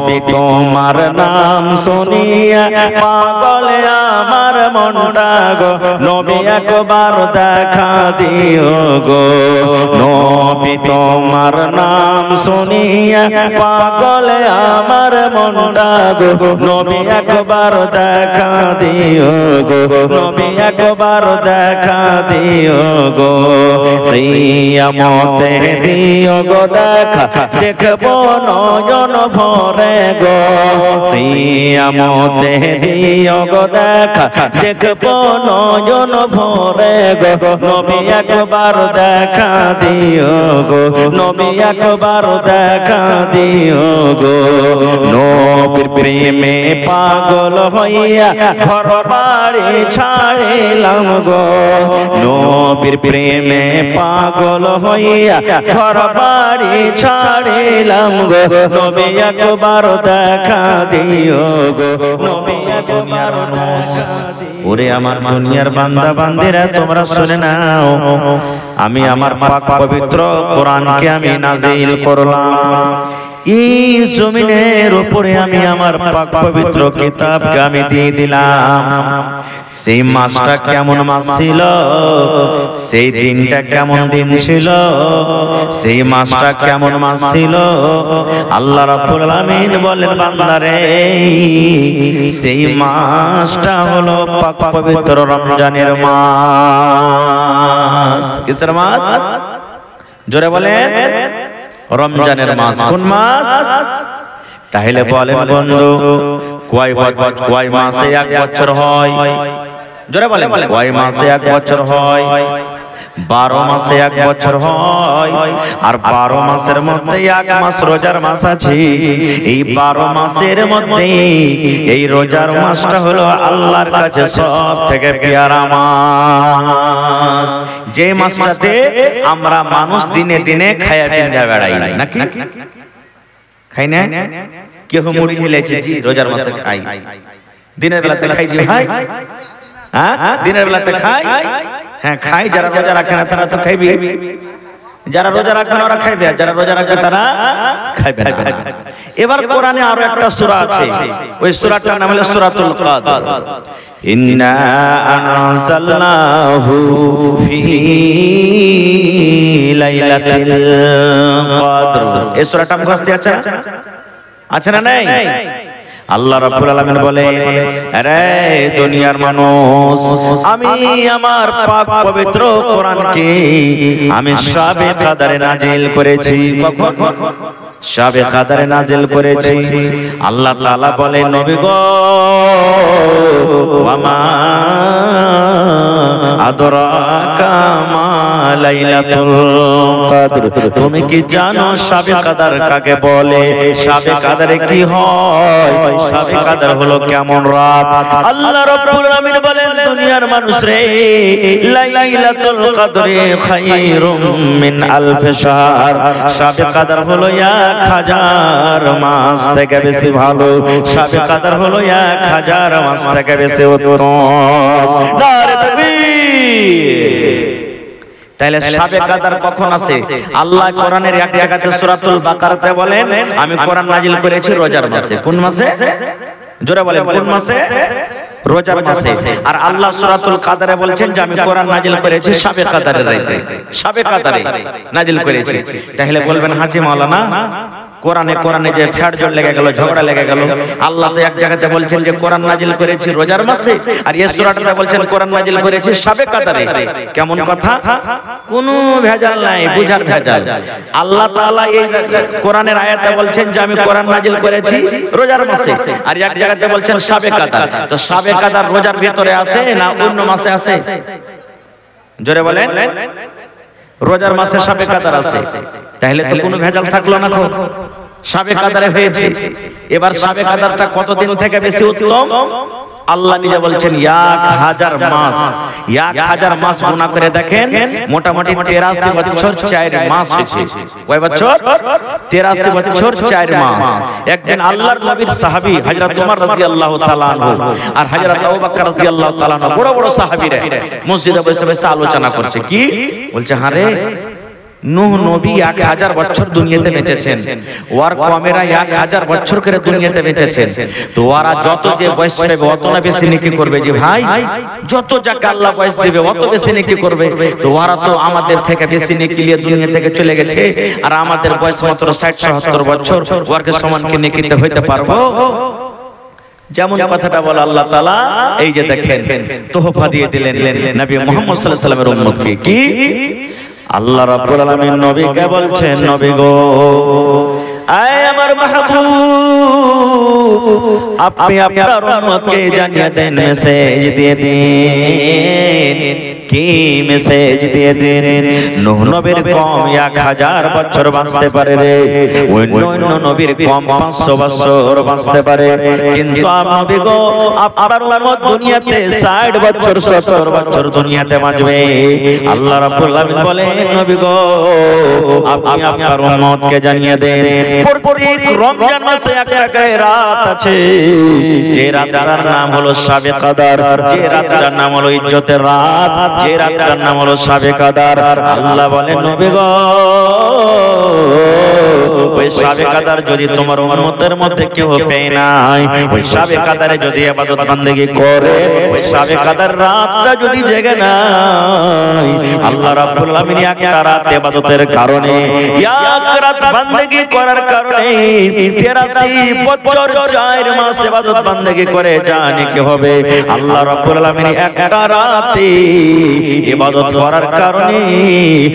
নবী তোমার নাম শুনিয়া পাগল আমার মনটা গো নবী একবার দেখা দিও গো নবী তোমার নাম শুনিয়া পাগল আমার মনটা গো নবী একবার দেখা দিও গো নবী একবার দেখা দিও গো কিয়ামতে দিও গো দেখা দেখবো নয়ন ভরে গো কিয়ামতে দিও গো দেখা দেখবো নয়ন ভরে গো নবী একবার দেখা দিও গো নবী একবার দেখা দিও গো নবীর প্রেমে পাগল হইয়া ঘর বাড়ি ছাড়িলাম গো নবীর প্রেমে পাগল হইয়া ঘর বাড়ি ছাড়িলাম গো নবী একবার দেখা দিও গো নবী একবার দেখা দিও। ওরে আমার দুনিয়ার বান্দা বান্দিরা তোমরা শুনে নাও আমি আমার পাক পবিত্র কোরআনকে আমি নাজিল করলাম এই জমিনের উপরে আমি আমার পাক পবিত্র কিতাবকে আমি দিয়ে দিলাম সেই মাসটা কেমন মাস ছিল সেই দিনটা কেমন দিন ছিল সেই মাসটা কেমন মাস ছিল আল্লাহ রাব্বুল আলামিন বলেন বান্দারে সেই মাসটা হলো পাক পবিত্র রমজানের মাস কিসের মাস জোরে বলেন রমজানের মাস কোন মাস তাহলে বলেন বন্ধু কয় মাসে এক বছর হয় জোরে বলেন কয় মাসে এক বছর হয় 12 মাসে এক বছর হয় আর 12 মাসের মধ্যে এক মাস রোজার মাস আছে এই 12 মাসের মধ্যে এই রোজার মাসটা হলো আল্লাহর কাছে সবথেকে প্রিয় মাস যে মাসটাতে আমরা মানুষ দিনে দিনে খায়া পিয়া বেড়াই নাকি খাই না কেউ মুড়ি খেলেছে জি রোজার মাসে খাই দিনের বেলাতে খাই জি ভাই হ্যাঁ দিনের বেলাতে খাই হ্যাঁ খাই যারা রোজা রাখে না তারা তো খাইবে যারা রোজা রাখবে না ওরা খাইবে যারা রোজা রাখবে তারা খাইবে না এবার কোরআনে আরো একটা সূরা আছে ওই সূরাটার নাম হলো সূরাতুল কাদর ইন্না আনজালনাহু ফি লাইলাতিল কদর এই সূরাটা মুখস্থ আছে আছে না নাই আল্লাহ রাব্বুল আলামিন বলেন আরে দুনিয়ার মানুষ আমি আমার পাক পবিত্র কোরআনকে আমি শাবে কদরে নাজিল করেছি কখন শাবে কদরে নাজিল করেছি আল্লাহ তাআলা বলে নবী গো ওয়ামা আদরাকা মা লাইলাতুল কদর তুমি কি জানো শাবে কদর কাকে বলে শাবে কদরে কি হয় শাবে কদর হলো কেমন রাত আল্লাহ রাব্বুল আলামিন বলেন দুনিয়ার মানুষ রে লাইলাতুল কদরে খায়রুম মিন আলফ শাহর শাবে কদর হলো 1000 মাস থেকে বেশি ভালো শাবে কদর হলো 1000 মাস থেকে বেশি উত্তম নারে তাকবীর তাহলে শাবে কদর কখন আসে আল্লাহ কোরআনের এক জায়গাতে সূরাতুল বাকারাতে বলেন আমি কোরআন নাজিল করেছি রোজার মাসে কোন মাসে জোরে বলেন কোন মাসে রোজার মাসে আর আল্লাহ সূরাতুল কাদরে বলছেন যে আমি কোরআন নাজিল করেছি শাবে কদরের রাতে শাবে কদরে নাজিল করেছি তাহলে বলবেন হাজী মাওলানা কোরআনে যে ফ্যাড়জল লেগে গেল ঝগড়া লেগে গেল আল্লাহ তো এক জায়গাতে বলছেন যে কোরআন নাজিল করেছি রোজার মাসে আর এই সূরাটাতে বলছেন কোরআন নাজিল করেছি শাবে কদরে কেমন কথা কোনো ভেজাল নাই বুঝার ভেজাল আল্লাহ তাআলা এই কোরআনের আয়াতে বলছেন যে আমি কোরআন নাজিল করেছি রোজার মাসে আর এক জায়গাতে বলছেন শাবে কদর তো শাবে কদর রোজার ভিতরে আছে না অন্য মাসে আছে জোরে বলেন রোজার মাসে শাবে কদর আছে তাহলে তো কোনো ভেজাল থাকলো না শাবে কদরে হয়েছে এবার শাবে কদরটা কতদিন থেকে বেশি উত্তম আল্লাহ নিজে বলছেন 1000 মাস 1000 মাস গুনাহ করে দেখেন মোটামুটি 83 বছর 4 মাস হয়েছে কয় বছর 83 বছর 4 মাস একদিন আল্লাহর নবীর সাহাবী হযরত ওমর রাদিয়াল্লাহু তাআলা আনহু আর হযরত আবু বকর রাদিয়াল্লাহু তাআলা আনহু বড় বড় সাহাবীরা মসজিদে বসে বসে আলোচনা করছে কি বলছে হ্যাঁ রে নূহ নবী 1000 বছর দুনিয়াতে বেঁচেছেন, ওর কমেরা 1000 বছর করে দুনিয়াতে বেঁচেছেন। তো ওরা যত যে বয়স পাবে অত না বেশি নেকি করবে যে ভাই, যত যাকে আল্লাহ বয়স দিবে অত বেশি নেকি করবে। তো ওরা তো আমাদের থেকে বেশি নেকি নিয়ে দুনিয়া থেকে চলে গেছে, আর আমাদের বয়স মাত্র 60-70 বছর, ওরকে সমান কি নেকিতে হইতে পারবো? যেমন কথাটা বলে আল্লাহ তাআলা, এই যে দেখেন তোহফা দিয়ে দিলেন নবী মুহাম্মদ সাল্লাল্লাহু আলাইহি ওয়াসাল্লামের উম্মতকে। কি আল্লাহ রাব্বুল আলামিন নবীকে বলছেন, নবী গো, আয় আমার মাহবুব, আপনি আপনার উম্মতকে জানিয়ে দেন, মেসেজ দিয়ে দিন। কি মেসেজ দিয়ে দিন? নূহ নবীর কম 1000 বছর বাঁচতে পারে রে, অন্য নবীর কম 500 বছর বাঁচতে পারে, কিন্তু নবী গো আপনার উম্মত দুনিয়াতে 60 বছর 70 বছর দুনিয়াতে বাঁচবে। আল্লাহ রাব্বুল আলামিন বলেন, নবী গো আপনি আপনার উম্মতকে জানিয়ে দেন, প্রত্যেক রমজান মাসে একটা রাত আছে, যে রাতটার নাম হলো শাবে কদর, যে রাতটার নাম হলো ইজ্জতের রাত, যে রাতটার নাম হলো শাবে কদর। আল্লাহ বলেন, নবী গো ওই শাবে কদর যদি তোমার উম্মতের মধ্যে কেউ পেয়ে নাই, ওই শাবে কদরে যদি ইবাদত বান্দেগি করে, ওই শাবে কদর রাতটা যদি জেগে নাই, আল্লাহ রাব্বুল আলামিন একটা রাত ইবাদতের কারণে, এক রাত বান্দেগি করার কারণে 83 বছর 4 মাস ইবাদত বান্দেগি করে জানে কি হবে। আল্লাহ রাব্বুল আলামিন একটা রাতে ইবাদত করার কারণে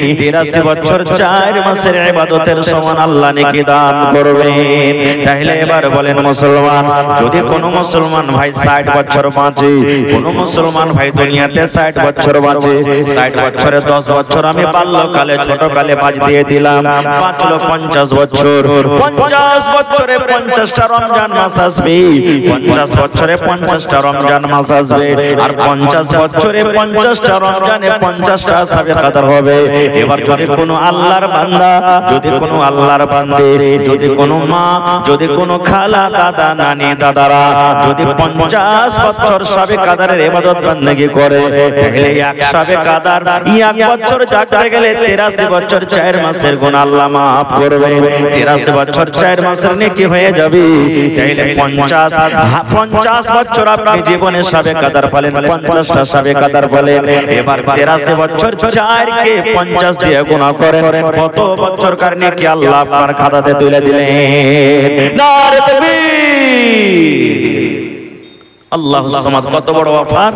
83 বছর 4 মাসের ইবাদতের সমান আল্লাহ নেকি দান করবেন। তাহলে এবার বলেন মুসলমান, যদি কোনো মুসলমান ভাই 60 বছর বাঁচে, কোনো মুসলমান ভাই দুনিয়াতে 60 বছর বাঁচে, 60 বছরে 10 বছর আমি বাল্যকালে ছোটকালে বাজ দিয়ে দিলাম, বাঁচলো 50 বছর, 50 বছরে 50টা রমজান মাস আসবে, 50 বছরে 50টা রমজান মাস আসবে, আর 50 বছরে 50টা রমজানে 50টা শাবে কদর হবে। এবার যদি কোনো আল্লাহর বান্দা, যদি কোনো আল্লাহর বান্দে, যদি কোনো মা, যদি কোনো খালা, দাদা, নানি, দাদারা যদি 50 বছর শাবে কদরের ইবাদত বান্দেগি করে, তাহলে এক শাবে কদর এক বছর যাতে গেলে 83 বছর 4 মাসের গুনাহ আল্লাহ maaf করবে। 83 বছর 4 মাসের নেকি হয়ে যাবে। তাহলে 50 বছর আপনি জীবনে শাবে কদর বলেন, 50টা শাবে কদর বলেন, এবার 83 বছর 4 কে 50 দিয়ে গুণ করেন, কত বছর কার নেকি আল্লাহ আপনার খাতাতে তুলে দিলেন। নারে তাকবীর, আল্লাহুস সামাদ, কত বড় ওয়াফার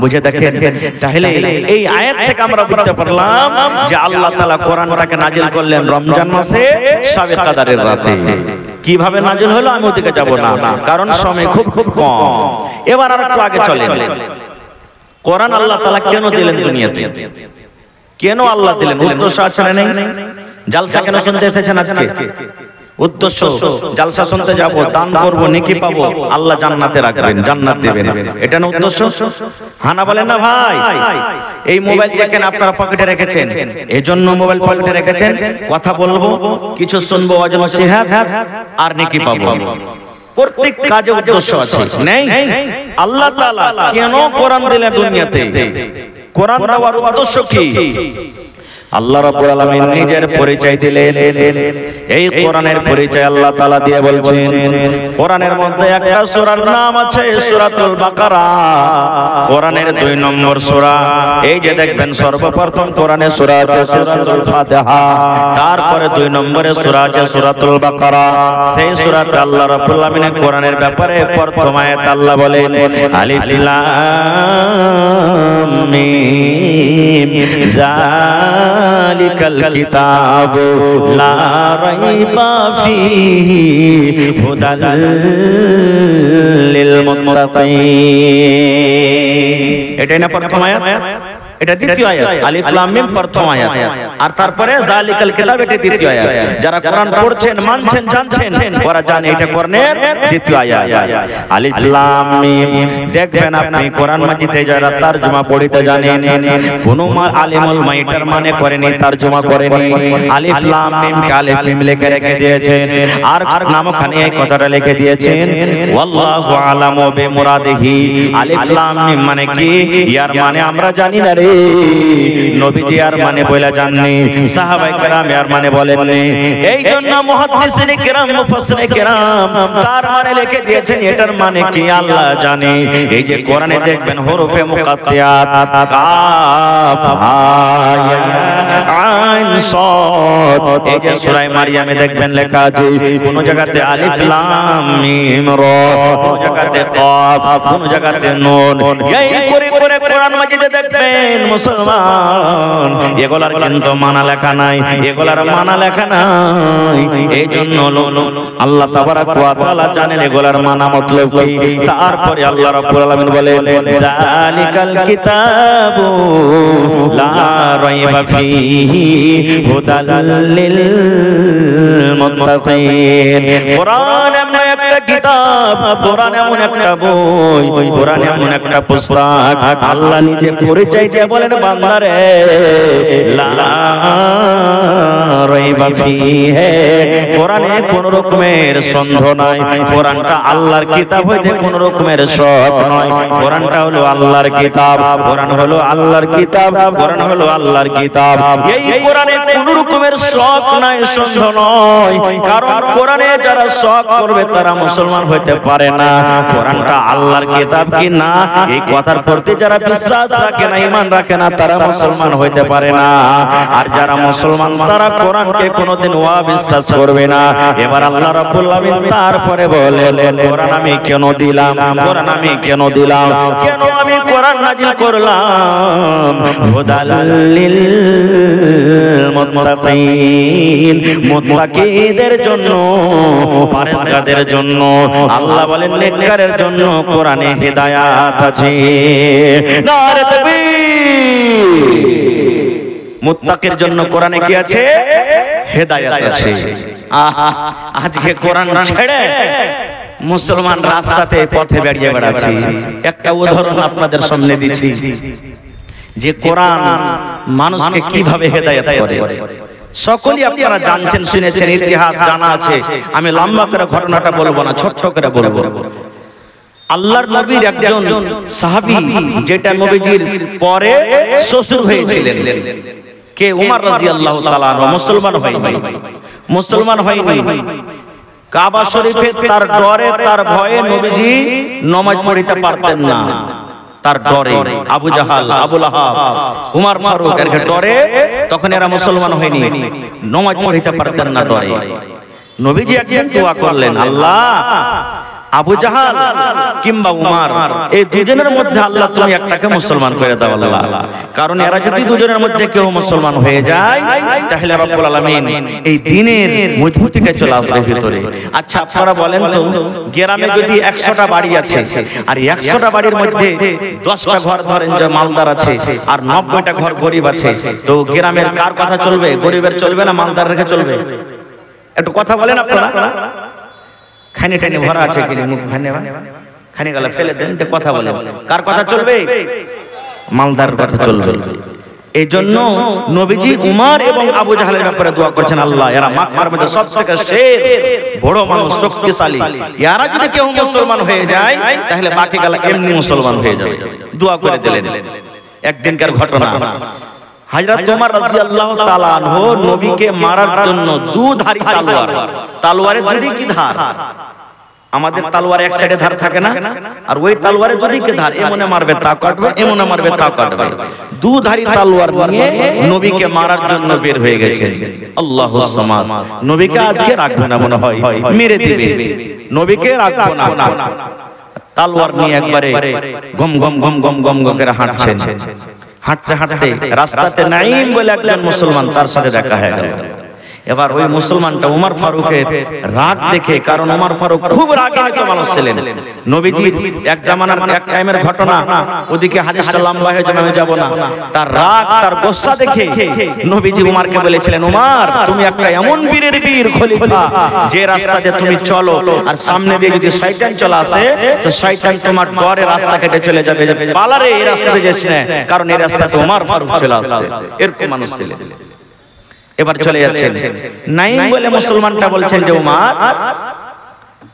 বুঝে দেখেন। তাহলে এই আয়াত থেকে আমরা বুঝতে পারলাম যে আল্লাহ তাআলা কোরআনটাকে নাজিল করলেন রমজান মাসে শাবে কদরের রাতে। কিভাবে নাজিল হলো আমি ওদিকে যাব না, কারণ সময় খুব কম। এবার আর একটু আগে চলেন, কোরআন আল্লাহ তাআলা কেন দিলেন দুনিয়াতে? কেন আল্লাহ দিলেন? উদ্দেশ্য আছে না নেই? জালসা কেন শুনতে এসেছেন আজকে? উদ্দেশ্য, জালসা শুনতে যাব, দান করব, নেকি পাবো, আল্লাহ জান্নাতে রাখবেন, জান্নাত দিবেন, এটা না উদ্দেশ্য? হানা বলেন না ভাই? এই মোবাইল যেখান আপনারা পকেটে রেখেছেন, এজন্য মোবাইল পকেটে রেখেছেন, কথা বলবো, কিছু শুনবো, ওয়াজ নসিহত, আর নেকি পাবো। প্রত্যেক কাজে উদ্দেশ্য আছে, নেই? আল্লাহ তাআলা কেন কোরআন দিলেন দুনিয়াতে? কোরআন দেওয়ার উদ্দেশ্য কি? আল্লাহ রাব্বুল আলামিন নিজের পরিচয় দিলেন। এই কোরআনের পরিচয় আল্লাহ তাআলা দিয়ে বলছেন, কোরআনের মধ্যে একটা সূরার নাম আছে সূরাতুল বাকারা, কোরআনের 2 নম্বর সূরা। এই যে দেখবেন সর্বপ্রথম কোরআনে সূরা আছে সূরাতুল ফাতিহা, তারপরে 2 নম্বরে সূরা আছে সূরাতুল বাকারা। সেই সূরাতে আল্লাহ রাব্বুল আলামিন কোরআনের ব্যাপারে প্রথম আয়াত আল্লাহ বলেন, আলিফ লাম মিম যালিকাল কিতাবু লা রাইবা ফীহি হুদাল লিল মুত্তাকিন। এটাই না প্রথম আয়াত? এটা দ্বিতীয় আয়াত। আলিফ লাম মিম প্রথম আয়াত, আর তারপরে যালিকাল কিতাব এটা দ্বিতীয় আয়াত। যারা কোরআন পড়ছেন, মানছেন, জানছেন, ওরা জানে এটা কোরআনের দ্বিতীয় আয়াত। আলিফ লাম মিম দেখবেন আপনি কোরআন মাজিদে যারা তরজমা পড়িতে জানেন, কোন আলিমুল মাইটার মানে করেনি, তরজমা করেনি, আলিফ লাম মিম কে আলিফ মিম লিখে রেখে দিয়েছেন, আর নামখানে এই কথাটা লিখে দিয়েছেন ওয়াল্লাহু আলামু বিমুরাদিহি। আলিফ লাম মিম মানে কি? ইয়ার মানে আমরা জানি না রে, নবীজি আর মানে বলে জাননি, সাহাবায়ে কেরাম আর মানে বলেননি। এই জন্য মুহাদ্দিসিনে কেরাম, মুফাসসিরে কেরাম তার মানে লিখে দিয়েছেন, এটার মানে কি আল্লাহ জানে। এই যে কোরআনে দেখবেন হরফে মুকাত্তায়াত, কাফ হা ইয়া আইন সাদ, এই যে সূরা মারইয়ামে দেখবেন লেখা আছে কোন জায়গাতে আলিফ লাম মিম রা, কোন জায়গাতে কাফ, কোন জায়গাতে নুন। এই করে করে কোরআন মাজিদে দেখবেন মুসলমান এগুলার কিন্তু মানা লেখা নাই, এগুলার মানা লেখা নাই। এই জন্য আল্লাহ তাবারাক ওয়া তাআলা জানেন এগুলার মানা মতলব কি। তারপরে আল্লাহ রাব্বুল আলামিন বলেন যালিকাল কিতাবু লা রাইবা ফীহি হুদাল লিল মুত্তাকিন। কোরআন এমন একটা কিতাব, কোরআন এমন একটা বই, কোরআন এমন একটা পুস্তক, আল্লাহ নিজে পরিচয় দিয়ে বলেন বান্দারে লা রাইবা ফীহি, কোরআনে কোন রকমের সন্দেহ নাই। কোরআনটা আল্লাহর কিতাব হইতে কোন রকমের শক নয়। কোরআনটা হলো আল্লাহর কিতাব, কোরআন হলো আল্লাহর কিতাব, কোরআন হলো আল্লাহর কিতাব। এই কোরআনে কোন রকমের শক নাই, সন্দেহ নয়। কারণ কোরআনে যারা শক করবে তারা মুসলমান হইতে পারে না। কোরআনটা আল্লাহর কিতাব কি না এই কথার প্রতি যারা বিশ্বাস রাখে না, ঈমান রাখে না, তারা মুসলমান হইতে পারে না। আর যারা মুসলমান তারা কোরআনকে কোনোদিন অবিশ্বাস করবে না। এবার আল্লাহ রাব্বুল আলামিন তারপরে বলেন কোরআন আমি কেন দিলাম, কোরআন আমি কেন দিলাম, কেন আমি কোরআন নাজিল করলাম। হুদাল লিল মুত্তাকিন, মুত্তাকিদের জন্য, পরহেজগারদের জন্য। আল্লাহ বলেন নেককারের জন্য কোরআনে হিদায়াত আছে। নারে তাকবীর। মুত্তাকির জন্য কোরআনে কি আছে? হেদায়েত আছে। আজকে কোরআন ছেড়ে মুসলমান রাস্তাতে পথে বেরিয়ে বেড়াচ্ছে। একটা উদাহরণ আপনাদের সামনে দিচ্ছি যে কোরআন মানুষকে কিভাবে হেদায়েত করে। সকলেই আপনারা জানছেন, শুনেছেন, ইতিহাস জানা আছে। আমি লম্বা করে ঘটনাটা বলবো না, ছোট করে বলবো। আল্লাহর নবীর একজন সাহাবী, যেটা নবীজির পরে শ্বশুর হয়েছিলেন, কে উমর রাদিয়াল্লাহু তাআলা আনহু, মুসলমান হয়নি, মুসলমান হয়নি। কাবা শরীফে তার ডরে, তার ভয়ে নবীজি নামাজ পড়িতে পারতেন না। তার ডরে আবু জাহাল, আবু লাহাব, উমর ফারুক এর ডরে তখন এরা মুসলমান হয়নি, নামাজ পড়িতে পারতেন না ডরে। নবীজি একদিন দোয়া করলেন, আল্লাহ আবু জাহাল কিংবা উমর এই দুজনের মধ্যে আল্লাহ তুমি একটাকে মুসলমান করে দাও আল্লাহ। কারণ এরা যদি দুজনের মধ্যে কেউ মুসলমান হয়ে যায় তাহলে রব্বুল আলামিন এই দ্বীনের মজবুতিটা চলে আসবে ভিতরে। আচ্ছা আপনারা বলেন তো, গ্রামে যদি 100টা বাড়ি আছে আর 100টা বাড়ির মধ্যে 10টা ঘর ধরেন যে মালদার আছে আর 90টা ঘর গরিব আছে, তো গ্রামের কার কথা চলবে? গরিবের চলবে না মালদার রেখে চলবে? একটু কথা বলেন আপনারা। খানি টানি ভরা আছে কি মুখ খানে খানি গালা ফেলে দেন, তো কথা বলেন কার কথা চলবে? মালদার কথা চলবে। এই জন্য নবীজি উমর এবং আবু জাহালের ব্যাপারে দোয়া করছেন, আল্লাহ এরা মক্কার মধ্যে সবথেকে শের বড় মানুষ, শক্তিশালী, এরা যদি কেউ মুসলমান হয়ে যায় তাহলে বাকি গালা এমনি মুসলমান হয়ে যাবে। দোয়া করে দিলেন। একদিনকার ঘটনা, হযরত ওমর রাদিয়াল্লাহু তাআলা আনহু নবীকে মারার জন্য দুধারী তলোয়ার, তলোয়ারের দুদিকে ধার, আমাদের তলোয়ার এক সাইডে ধার থাকে না, আর ওই তলোয়ারের দুদিকে ধার, এমনে মারবে তা কাটবে, এমনে মারবে তা কাটবে। দুধারী তলোয়ার নিয়ে নবীকে মারার জন্য বের হয়ে গেছেন। আল্লাহুস সামাদ। নবীকে আজকে রাখবে না মনে হয়, মেরে দিবে, নবীকে রাখবো না। তলোয়ার নিয়ে একবারে গম গম গম গম গম করে হাঁটছেন। হাঁটতে হাঁটতে রাস্তাতে নাঈম বলে একজন মুসলমান, তার সাথে দেখা হয়ে গেল। এবার ওই মুসলমানটা উমর ফারুকের রাগ দেখে, কারণ উমর ফারুক খুব রাগান্বিত মানুষ ছিলেন। নবীজির এক জামানার এক টাইমের ঘটনা, ওদিকে হাদিসটা লম্বা হয়ে যাবে, আমি যাব না। তার রাগ, তার গোসা দেখে নবীজি উমরকে বলেছিলেন, উমর তুমি একটা এমন বীরের বীর খলিফা যে রাস্তাতে তুমি চলো আর সামনে দিয়ে যদি শয়তান চলে আসে তো শয়তান তোমার ডরে রাস্তা কেটে চলে যাবে, পালারে এই রাস্তাতে যাস না, কারণ এই রাস্তাতে উমর ফারুক চলে আসছে। এরকম মানুষ ছিলেন। এবার চলে যাচ্ছেন, নাঈম বলে মুসলমানটা বলছেন যে উমর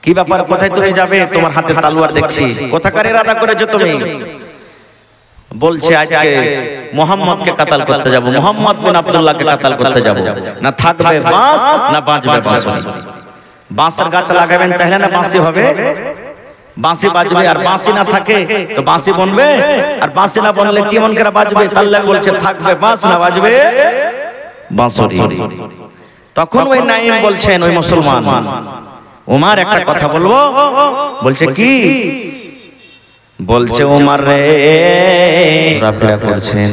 কি ব্যাপার, কোথায় তুমি যাবে? তোমার হাতে তলোয়ার দেখছি, কোথাকার ইরাদা করেছো তুমি? বলছে আজকে মোহাম্মদকে কাতাল করতে যাব, মোহাম্মদ বিন আব্দুল্লাহকে কাতাল করতে যাব, না থাকবে বাঁশ না বাঁচবে বাঁশি। বাঁশের গাছ লাগাবেন তাহলে না বাঁশি হবে, বাঁশি বাজবে। আর বাঁশি না থাকে তো বাঁশি বনবে, আর বাঁশি না বনলে কেমন করে বাজবে? তাহলে বলছে থাকবে বাঁশ না বাজবে বাঁশরি। তখন ওই নাঈম বলছেন, ওই মুসলমান ওমর একটা কথা বলবো। বলছে কি? বলছে ওমর রে, ঘোরাফেরা করছেন,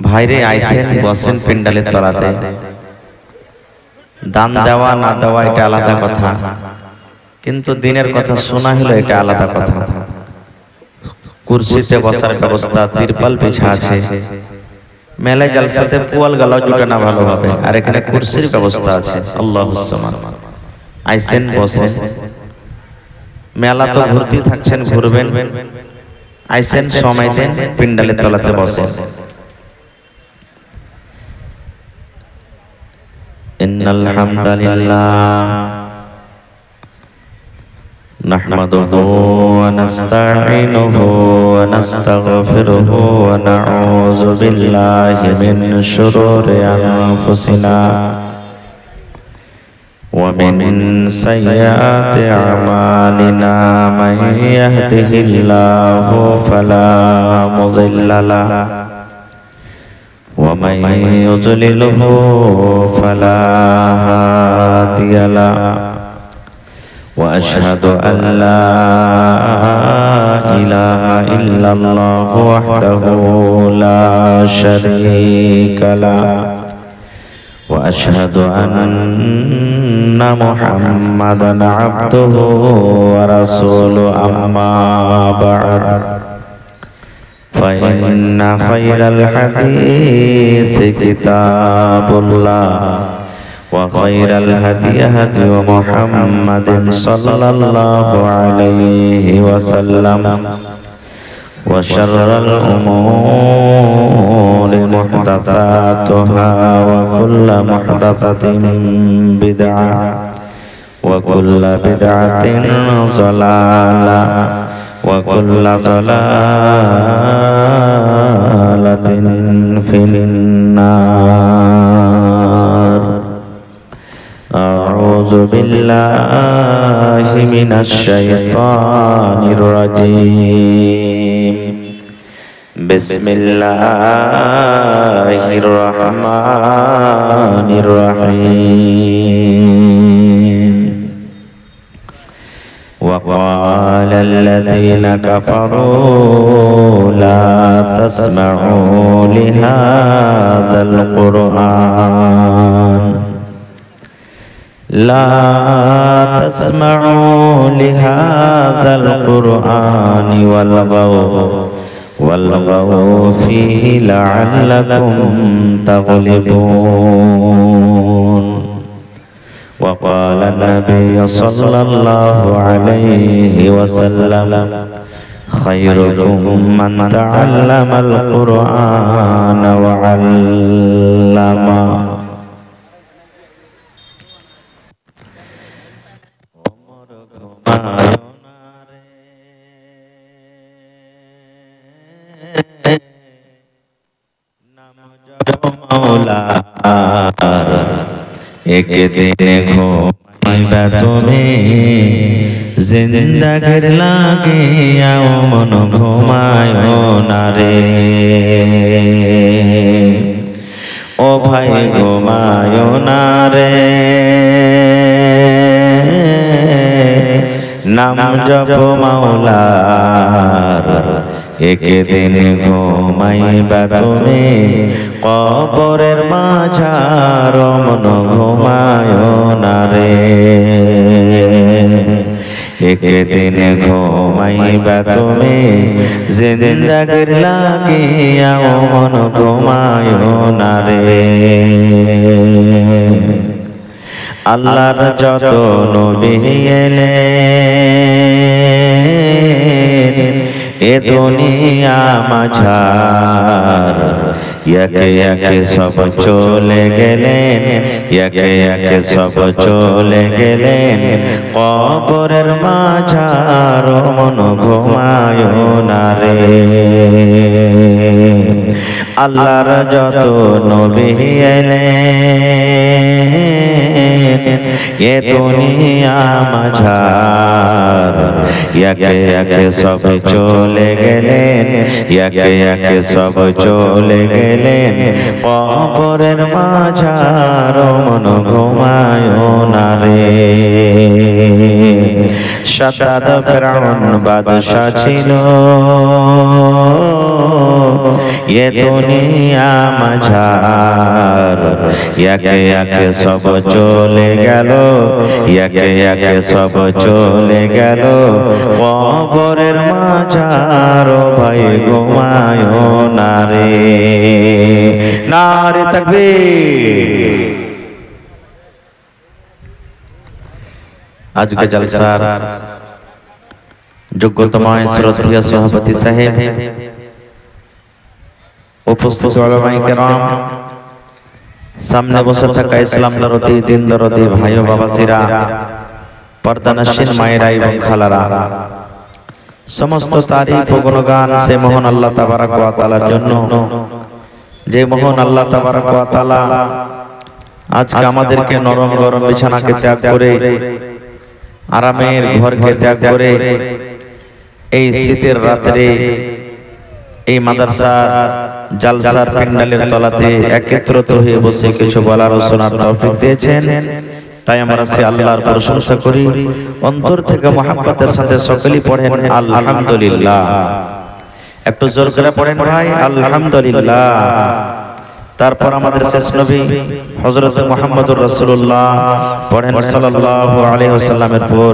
ভাইরে আইসেন বসেন প্যান্ডেলের তলাতে। দান দেওয়া না দেওয়া এটা আলাদা কথা, কিন্তু দিনের কথা শোনা হলো এটা আলাদা কথা। কুরসিতে বসার ব্যবস্থা, তিরপাল বিছা আছে, মেলায় জালসাতে পুয়াল গালাও জুটে না ভালোভাবে, আর এখানে কুরসির ব্যবস্থা আছে। আল্লাহুস সামাদ। আইসেন বসেন, মেলা তো ঘুরতে থাকছেন, ঘুরবেন, আইসেন সময় দেন, প্যান্ডেলের তলাতে বসেন। ইন্নাল হামদালিল্লাহ নাহমাদুহু ওয়া নাস্তাঈনুহু ওয়া নাস্তাগফিরুহু ওয়া নাউযু বিল্লাহি মিন শুরুরি আনফুসিনা ওয়া মিন সাইয়্যাতি আমালিনা মান ইয়াহদিহিল্লাহু ফালা মুদিল্লা লাহু ওয়া মান ইউদ্লিলহু ফালা হাদিয়া লাহু ওয়া আশহাদু আল লা ইলাহা ইল্লাল্লাহু ওয়াহদাহু লা শারীকা লাহু ওয়া আশহাদু আন্না মুহাম্মাদান আবদুহু ওয়া রাসূলুহু আম্মা বা'দ فإن خير الحديث كتاب الله وخير الهدي هدي محمد صلى الله عليه وسلم وشر الأمور محدثاتها وكل محدثة بدعة وكل بدعة ضلالة وكل ضلالة في النار أعوذ بالله من الشيطان الرجيم بسم الله الرحمن الرحيم وقال الذين كفروا لا تسمعوا لهذا القرآن لا تسمعوا لهذا القرآن والغوا فيه لعلكم تغلبون وقال النبي صلى الله عليه وسلم خيركم من تعلم القرآن وعلمه एक दिन घूमाइबा तुमे जिंदगीर लागे आओ मन घुमायो ना रे ओ भाई घुमायो ना रे नाम जप मौलार एक दिन घुमाइबा तुमे কবরের মাঝার মন ঘুমায়ো না রে একদিন ঘুমাইবা তুমি জিন্দাগির লাগিয়া মন ঘুমায়ো না রে আল্লাহর যত নবী এলেন এ দুনিয়া মাঝার একে একে সব চলে গেলেন, একে একে সব চলে গেলেন, কবরের মাঝার মন ঘুমায় না রে। আল্লাহর যত নবী এলেন, এ দুনিয়া মাঝার, একে একে সব চলে গেলেন, একে একে সব চলে গেলেন, কবরের মাঝার মন ঘুমায় না রে। শাতাদ ফিরআউন বাদশা ছিল, এ দুনিয়া মাঝার, একে একে সব চলে গেল, একে একে সব চলে গেল, কবরের মাঝার ভাই ঘুমায় না রে। নারে তাকবীর। আজকে জলসার যোগ্যতম শ্রদ্ধেয় সভাপতি সাহেব, উপস্থিত উলামায়ে কেরাম, সামনে বসে থাকা ইসলাম দরদি, দিন দরদি ভাই ও বাবাজিরা, পর্দানশীন মায়েরা এবং খালারা, সমস্ত তারিফ ও গুণগান সে মহান আল্লাহ তাবারক ওয়া তাআলার জন্য, যে মহান আল্লাহ তাবারক ওয়া তাআলা আজকে আমাদেরকে নরম গরম বিছানাকে ত্যাগ করে, আরামের ঘরকে ত্যাগ করে, এই শীতের রাত্রে এই মাদ্রাসা জালসার প্যান্ডেলের তলাতে একত্রিত হয়ে বসে কিছু বলার ও শোনার তৌফিক দিয়েছেন। তাই আমরা সে আল্লাহর প্রশংসা করি, অন্তর থেকে মহব্বতের সাথে সকলেই পড়েন আলহামদুলিল্লাহ। একটু জোর করে পড়েন ভাই আলহামদুলিল্লাহ। তারপর আমাদের শেষ নবী হযরত মুহাম্মদুর রাসূলুল্লাহ পড়েন সাল্লাল্লাহু আলাইহি ওয়াসাল্লামের পর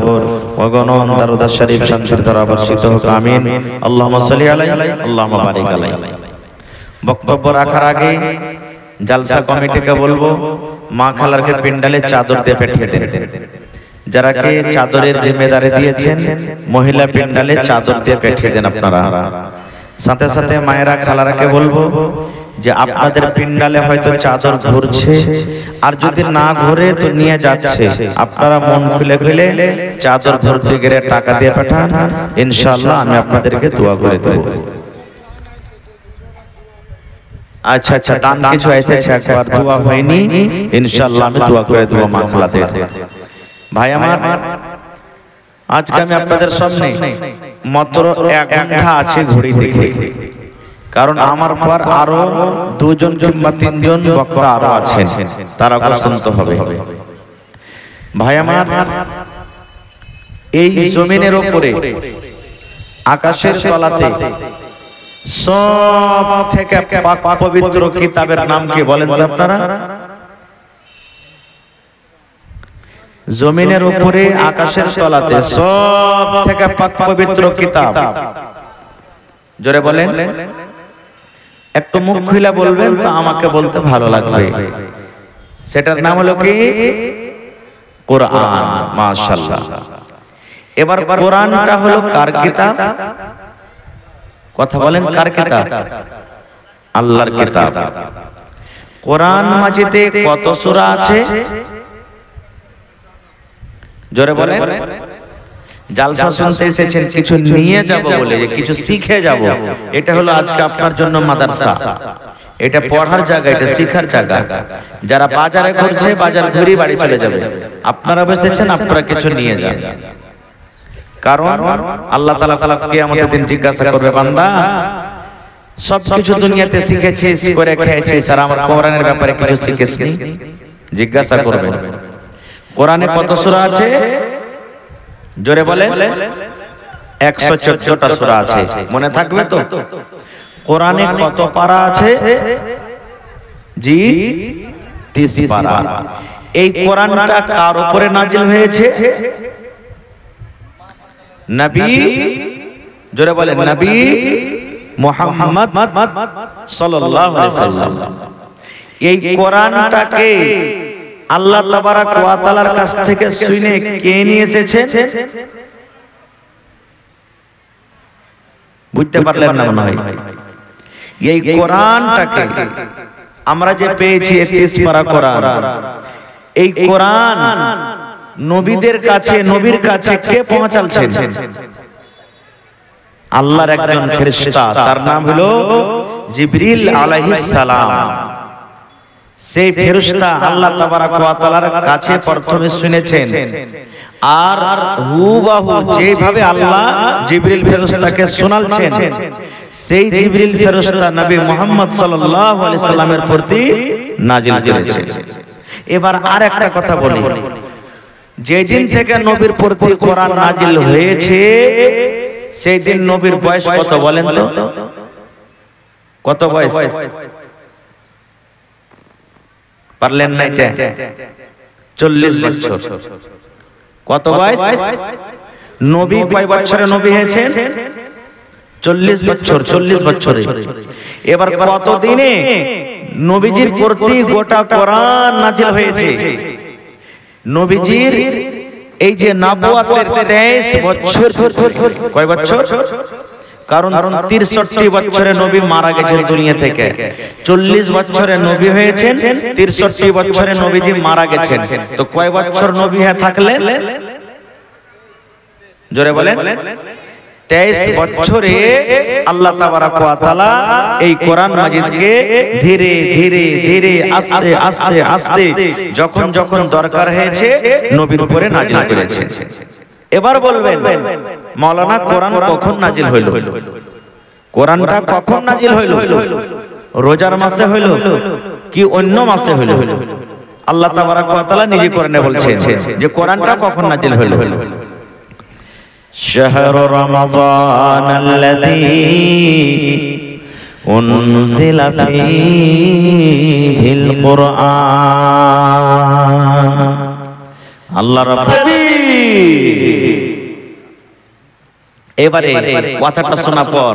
অগণন দরুদ শরীফ শান্তির ধারা বর্ষিত হোক, আমিন। আল্লাহুম্মা সাল্লি আলাইহি আল্লাহুম্মা বারিক আলাইহি। বক্তব্য রাখার আগে জালসা কমিটিকে বলবো, মা খালারকে পিন্ডালে চাদর দিয়ে পেঠিয়ে দেন। যারা কে চাদরের জিম্মেদারি দিয়েছেন, মহিলা পিন্ডালে চাদর দিয়ে পেঠিয়ে দেন আপনারা। সাথে সাথে মায়েরা খালারাকে বলবো যে আপনাদের পিন্ডালে হয়তো চাদর ঘুরছে, আর যদি না ঘুরে তো নিয়ে যাচ্ছে, আপনারা মন খুলে খুলে চাদর ধরতে গেলে টাকা দিয়ে পাঠান, ইনশাআল্লাহ আমি আপনাদেরকে দোয়া করে দেব। আচ্ছা আচ্ছা, দান কিছু এসেছে, একবার দোয়া হয়নি, ইনশাআল্লাহ আমি দোয়া করে দেব মা খালাদের। ভাই আমার, আজকে আমি আপনাদের সামনে মাত্র এক ঘন্টা আছে ঘড়ি দেখে, কারণ আমার পর আরো দুজন কিংবা তিনজন বক্তা আরো আছেন, তারা শুনতে হবে। ভাই আমার, এই জমিনের উপরে আকাশের তলাতে সব থেকে পবিত্র কিতাবের নাম কি বলেন তো আপনারা? জমিনের উপরে আকাশের তলাতে সব থেকে পবিত্র কিতাব, জোরে বলেন, একটু মুখ খুলে বলবেন তো আমাকে বলতে ভালো লাগবে। সেটার নাম হলো কি? কোরআন। মাশাআল্লাহ। এবার কোরআনটা হলো কার কিতাব? কথা বলেন, কার কিতাব? আল্লাহর কিতাব। কোরআন মাজিদে কত সূরা আছে? জোরে বলেন। জালসা শুনতে এসেছেন কিছু নিয়ে যাব বলে, যে কিছু শিখে যাব, এটা হলো আজকে আপনার জন্য মাদ্রাসা। এটা পড়ার জায়গা, এটা শিখার জায়গা। যারা বাজারে ঘুরছে, বাজার ঘুরে বাড়ি চলে যাবে। আপনারা বসেছেন, আপনারা কিছু নিয়ে যান, কারণ আল্লাহ তাআলা কিয়ামতের দিন জিজ্ঞাসা করবে, বান্দা সবকিছু দুনিয়াতে শিখেছিস, করে খেয়েছিস, আর আমার কোরআনের ব্যাপারে কিছু শিখেছিস? জিজ্ঞাসা করবে। কোরআনে কত সূরা আছে? জোরে বলেন। 114টা সূরা আছে, মনে থাকবে তো? কোরআনে কত পারা আছে? জি, 30 পারা। এই কোরআনটা কার উপরে নাজিল হয়েছে? নবী, জোরে বলেন, নবী মুহাম্মদ সাল্লাল্লাহু আলাইহি ওয়াসাল্লাম। এই কোরআনটাকে আল্লাহ তাবারক ওয়া তাআলার কাছ থেকে শুনে কে নিয়ে এসেছেন? বুঝতে পারলেন না মনে হয়? এই কোরআনটাকে আমরা যে পেয়েছি 31 পারা কোরআন, এই কোরআন নবীদের কাছে, নবীর কাছে কে পৌঁছালছেন? আল্লাহর একজন ফেরেশতা, তার নাম হলো জিবরিল আলাইহিস সালাম। সেই ফেরেশতা আল্লাহ তাবারাক ওয়া তাআলার কাছে প্রথমে শুনেছেন, আর হুবহু যেভাবে আল্লাহ জিবরিল ফেরেশতাকে শোনালছেন, সেই জিবরিল ফেরেশতা নবী মুহাম্মদ সাল্লাল্লাহু আলাইহি সাল্লামের প্রতি নাজিল করেছেন। এবার আর একটা কথা বলি, যেদিন থেকে নবীর প্রতি কোরআন নাজিল হয়েছে সেই দিন নবীর বয়স কত বলেন তো? কত বয়স? পারলেন না এটা? 40 বছর। কত বয়স? নবী কয় বছরে নবী হয়েছেন? 40 বছর। 40 বছরে। এবার কত দিনে নবীজির প্রতি গোটা কোরআন নাজিল হয়েছে? নবীজির এই যে নবুয়তের 23 বছর। কয় বছর? কারণ 63 বছরে নবী মারা গেছেন দুনিয়া থেকে। 40 বছরে নবী হয়েছেন, 63 বছরে নবীজি মারা গেছেন। তো কয় বছর নবী হয়ে থাকলেন? জোরে বলেন। 23 বছরে আল্লাহ তাবারাক ওয়া তাআলা এই কোরআন মাজিদকে ধীরে ধীরে ধীরে আস্তে আস্তে আস্তে যখন যখন দরকার হয়েছে নবীর উপরে নাজিল করেছেন। এবার বলবেন মাওলানা কোরআন কখন নাজিল হইল? কোরআনটা কখন নাজিল হইল? রোজার মাসে হইল কি অন্য মাসে হইল? আল্লাহ তাবারাক ওয়া তাআলা নিজে কোরআনে বলছেন যে কোরআনটা কখন নাজিল হইল। শাহরু রমাদান আল্লাযী উনজিলা ফীহিল কুরআন। আল্লাহ রাব্বুল এবারে কথাটা শোনা পর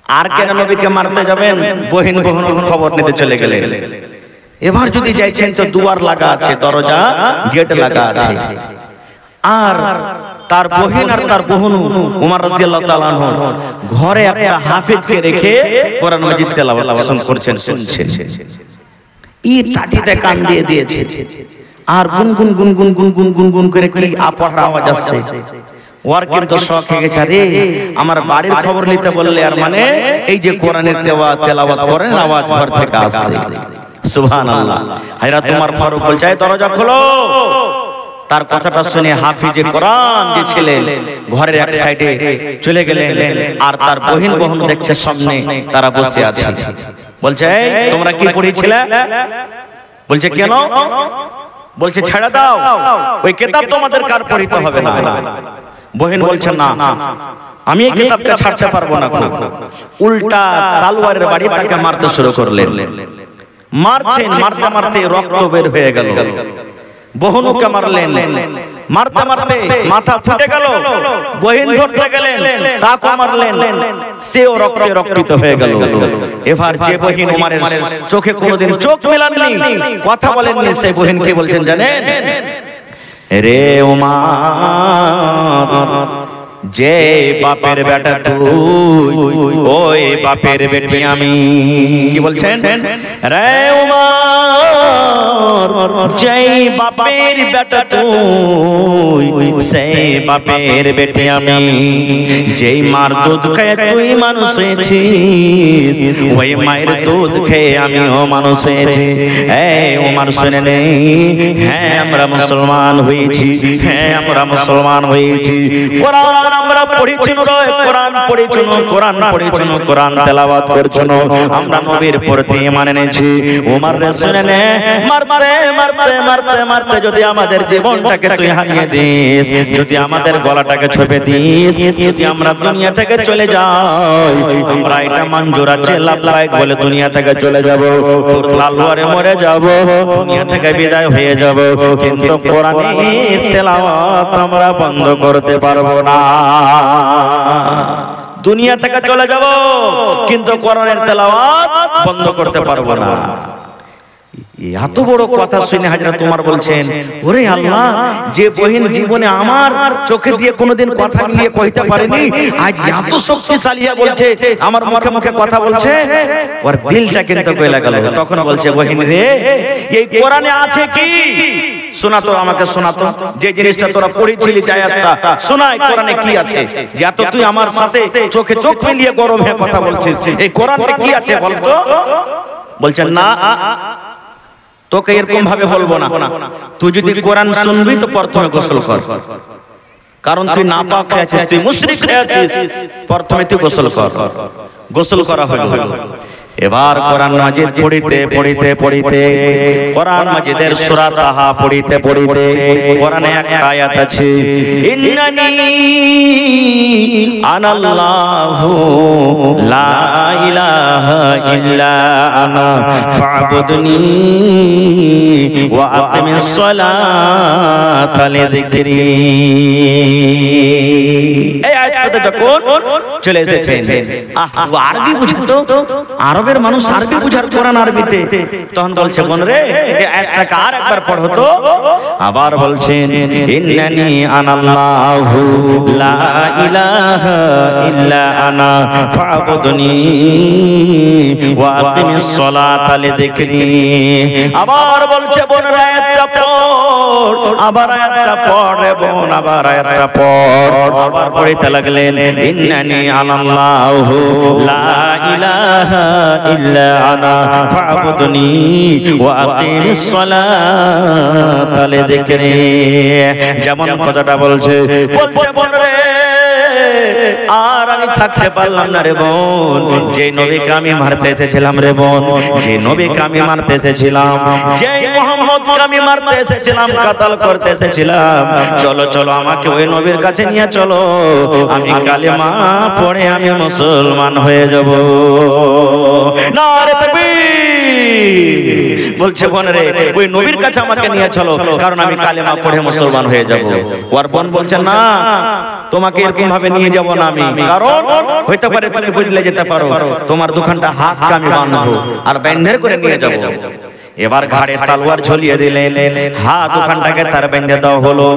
আর কেন নবীকে মারতে যাবেন? বহিন খবর নিতে চলে গেলেন। এবার যদি যাইছেন তো দুয়ার লাগা আছে, দরজা গেট লাগা আছে, আর তার বহিন আর তার বোহনু উমর রাদিয়াল্লাহু তাআলা আনহু ঘরে একটা হাফেজকে রেখে কোরআন মাজিদ তেলাওয়াত করছেন, শুনছেন। ই টাটিতে কান দিয়ে দিয়েছে, আর গুনগুন গুনগুন গুনগুন গুনগুন করে কি পড়ার আওয়াজ আসছে। ওর কিন্তু শখ হয়ে গেছে, রে আমার বাড়ির খবর নিতে বললে আর মানে এই যে কোরআনের তেলাওয়াত করেন আওয়াজ ঘর থেকে আসছে। সুবহানাল্লাহ। হায়রা তোমার ফারুক বলছে দরজা খোলো। তার কথাটা শুনে হাফিজে কোরআন যে ছিলেন ঘরের এক সাইডে চলে গেলেন, আর তার বহিন দেখছে সামনে তারা বসে আছে। বলছে তোমরা কি পড়েছিলে? বলছে কেন? বলছে ছেড়ে দাও, ওই কিতাব তোমাদের কার পড়িতে হবে না। বহিন বলছে না, আমি এই কিতাবকে ছাড়তে পারবো না। উল্টা তলোয়ারের বাড়ি তাকে মারতে শুরু করলেন। মারছেন, মারতে মারতে রক্ত বের হয়ে গেল। বহনুকে মারলেন, মারতে মারতে মাথা ফুটে গেল। বহিন ধরতে গেলেন, তাকে মারলেন, সেও রক্তে রক্তিত হয়ে গেল। এবার যে বহিন উমরের চোখে কোনোদিন চোখ মেলাননি, কথা বলেননি, সেই বহিন কি বলছেন জানেন? রে উমর, যে বাপের বেটা তুই, ওই বাপের বেটি আমি। কি বলছেন? রে উমর, যেই বাপের বেটা তুই, সেই বাপের বেটি আমি। যেই মার দুধ খেয়ে তুই মানুষ হয়েছিস, ওই মায়ের দুধ খেয়ে আমিও মানুষ হয়েছি। এই উমর শুনে নেই, হ্যাঁ আমরা মুসলমান হয়েছি, হ্যাঁ আমরা মুসলমান হয়েছি। কোরআন আমরা পড়েছি, কোরআন পড়েছি, কোরআন পড়েছি, কোরআন তেলাওয়াত করছি, আমরা নবীর প্রতি ঈমান এনেছি। উমর রে শুনে নে, মারতে মারতে মারতে মারতে যদি আমাদের জীবনটাকে তুই হারিয়ে দিস, যদি আমাদের গলাটাকে ছুঁয়ে দিস, যদি আমরা দুনিয়া থেকে চলে যাই, আমরা এটা মঞ্জুর আছে লাবলাইক বলে দুনিয়া থেকে চলে যাব, তোর তলোয়ারে মরে যাব, দুনিয়া থেকে বিদায় হয়ে যাব, কিন্তু কোরআনের তেলাওয়াত আমরা বন্ধ করতে পারবো না। দুনিয়া থেকে চলে যাব কিন্তু কোরআনের তেলাওয়াত বন্ধ করতে পারবো না। এত বড় কথা শুনে হযরত ওমর বলছেন, ওরে আল্লাহ, যে বহিন জীবনে আমার চোখে দিয়ে কোনোদিন কথা মিলিয়ে কইতে পারেনি, আজ এত শক্তিশালী বলছে, আমার মুখে মুখে কথা বলছে, ওর দিলটা কিন্তু গলে গেল। তখন বলছে, বহিন রে, এই কোরআনে আছে কি? শোনা তো, আমাকে শোনা তো, যে জিনিসটা তোরা পড়েছিলি, যে আয়াতটা শোনা, এই কোরআনে কি আছে? যে এত তুই আমার সাথে চোখে চোখ মিলিয়ে গরম হয়ে কথা বলছিস, এই কোরআনে কি আছে বলতো? বলছেন, না, তোকে এরকম ভাবে বলবো না, তুই যদি কোরআন শুনবি তো প্রথমে গোসল কর, কারণ তুই নাপাক হয়ে আছিস, তুই মুশরিক হয়ে আছিস, প্রথমে তুই গোসল কর। গোসল করা হলো। এবার কোরআন মাজিদ পড়িতে পড়িতে পড়িতে, কোরআন মাজিদের সূরা তাহা পড়িতে পড়িতে, কোরআনে এক আয়াত আছে, ইন্নানি আনাল্লাহু লা ইলাহা ইল্লা আনা ফা'বুদনি ওয়া আকিমিস সালাতা লিযিকরি। এই আয়াতটা যখন চলে এসেছেন, ও আরবি বুঝতো, আরবের মানুষ আরবি বুঝার, কোরআন আরবিতে, তখন বলছে, বোন রে, এই আয়াতটাকে আর একবার পড়ো তো। আবার বলছেন, ইন্নানি আনাল্লাহু লা ইলাহা ইল্লা আনা ফা'বুদনি ওয়া আকিমিস সালাতা লিযিকরি। আবার বলছে, বোন রে, আয়াতটা পড়, আবার আয়াতটা পড় রে বোন, আবার আয়াতটা পড়। আবার পড়তে লাগলেন, ইন্নানি আনাল্লাহু লা ইলাহা ইল্লা আনা ফা'বুদনি ওয়া আকিমিস সালাতা লিযিকরি। যেমন কথাটা বলছে, বোন রে, আর আমি থাকতে পারলাম না রে বোন, যে নবীকে আমি মারতে এসেছিলাম রে বোন, যে নবীকে আমি মারতে এসেছিলাম, যে মুহাম্মদকে আমি মারতে এসেছিলাম, কাতাল করতে এসেছিলাম, চলো চলো আমাকে ওই নবীর কাছে নিয়ে চলো, আমি কালেমা পড়ে আমি মুসলমান হয়ে যাব। নারে তাকবীর! বলছে, বোন রে, ওই নবীর কাছে আমাকে নিয়ে চলো, কারণ আমি কালেমা পড়ে মুসলমান হয়ে যাব। ওর বোন বলছে, না, তোমাকে এরকম ভাবে নিয়ে যাব না আমি, কারণ হইতে পারে তুমি বদলে যেতে পারো, তোমার দুখানটা হাতকে আমি বাঁধবো আর বেঁধে করে নিয়ে যাব। এবার ঘাড়ে তলোয়ার ঝুলিয়ে দিলেন, হাত দুখানটাকে তার বেঁধে দেওয়া হলো।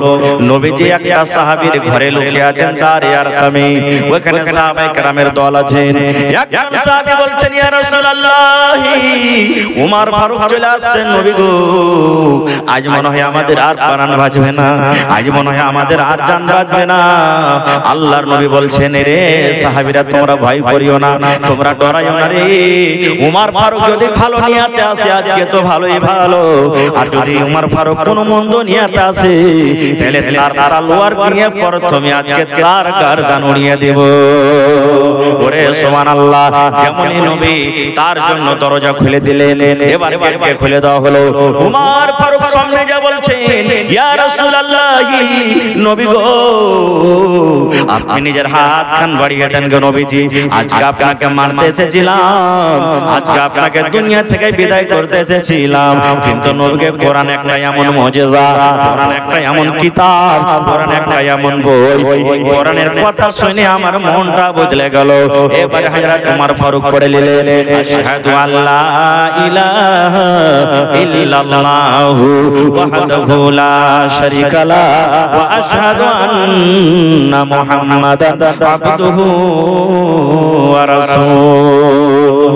নবীজি একটা সাহাবীর ঘরে লুকিয়ে আছেন, তার ইয়ারকামে, ওখানে সাহাবায়ে কেরামের দল আছেন। একজন সাহাবী বলছেন, ইয়া রাসূলুল্লাহ, ওমর ফারুক চলে আসছেন, নবী গো, আজ মনে হয় আমাদের আর প্রাণ বাঁচবে না, আজ মনে হয় আমাদের আর জান বাঁচবে না। আল্লাহর নবী বলছেন, রে সাহাবীরা, তোমরা ভয় করিও না, তোমরা ডরাইও না রে, ওমর ফারুক যদি ভালো নিয়াতে আসে আজকে তো ভালোই ভালো, আর যদি ওমর ফারুক কোন মন্দ নিয়াতে আসে, তাহলে তার তলোয়ার দিয়ে প্রথমে আজকে তার গর্দান উড়িয়ে দেব। ওরে সুবহানাল্লাহ! যেমনই নবী তার জন্য দরজা খুলে দিলেন, এবার গেটকে খুলে দেওয়া হলো। ওমর ফারুক সামনে যা বলছেন, ইয়া রাসূলুল্লাহ, নবী গো, আপনি নিজের হাত খান বাড়িয়ে দেন গো নবীজি, আজকে আপনাকে মারতে এসেছিলাম, আজকে আপনাকে দুনিয়া থেকে বিদায় করতে এসেছিলাম, কিন্তু নবীকে কোরআন একটা এমন মুজিজা, কোরআন একটা এমন কিতাব, কোরআন একটা এমন বই, ওই কোরআনের কথা শুনে আমার মনটা বদলে গেল। এবারে হযরত ওমর ফারুক পড়ে নিলেন, আশহাদু আল্লা ইলাহা ইল্লাল্লাহু ওয়াহদাহু লা শারীকা লা ওয়া আশহাদু আন্না মুহাম্মাদান আবদুহু ওয়া রাসূলুহু।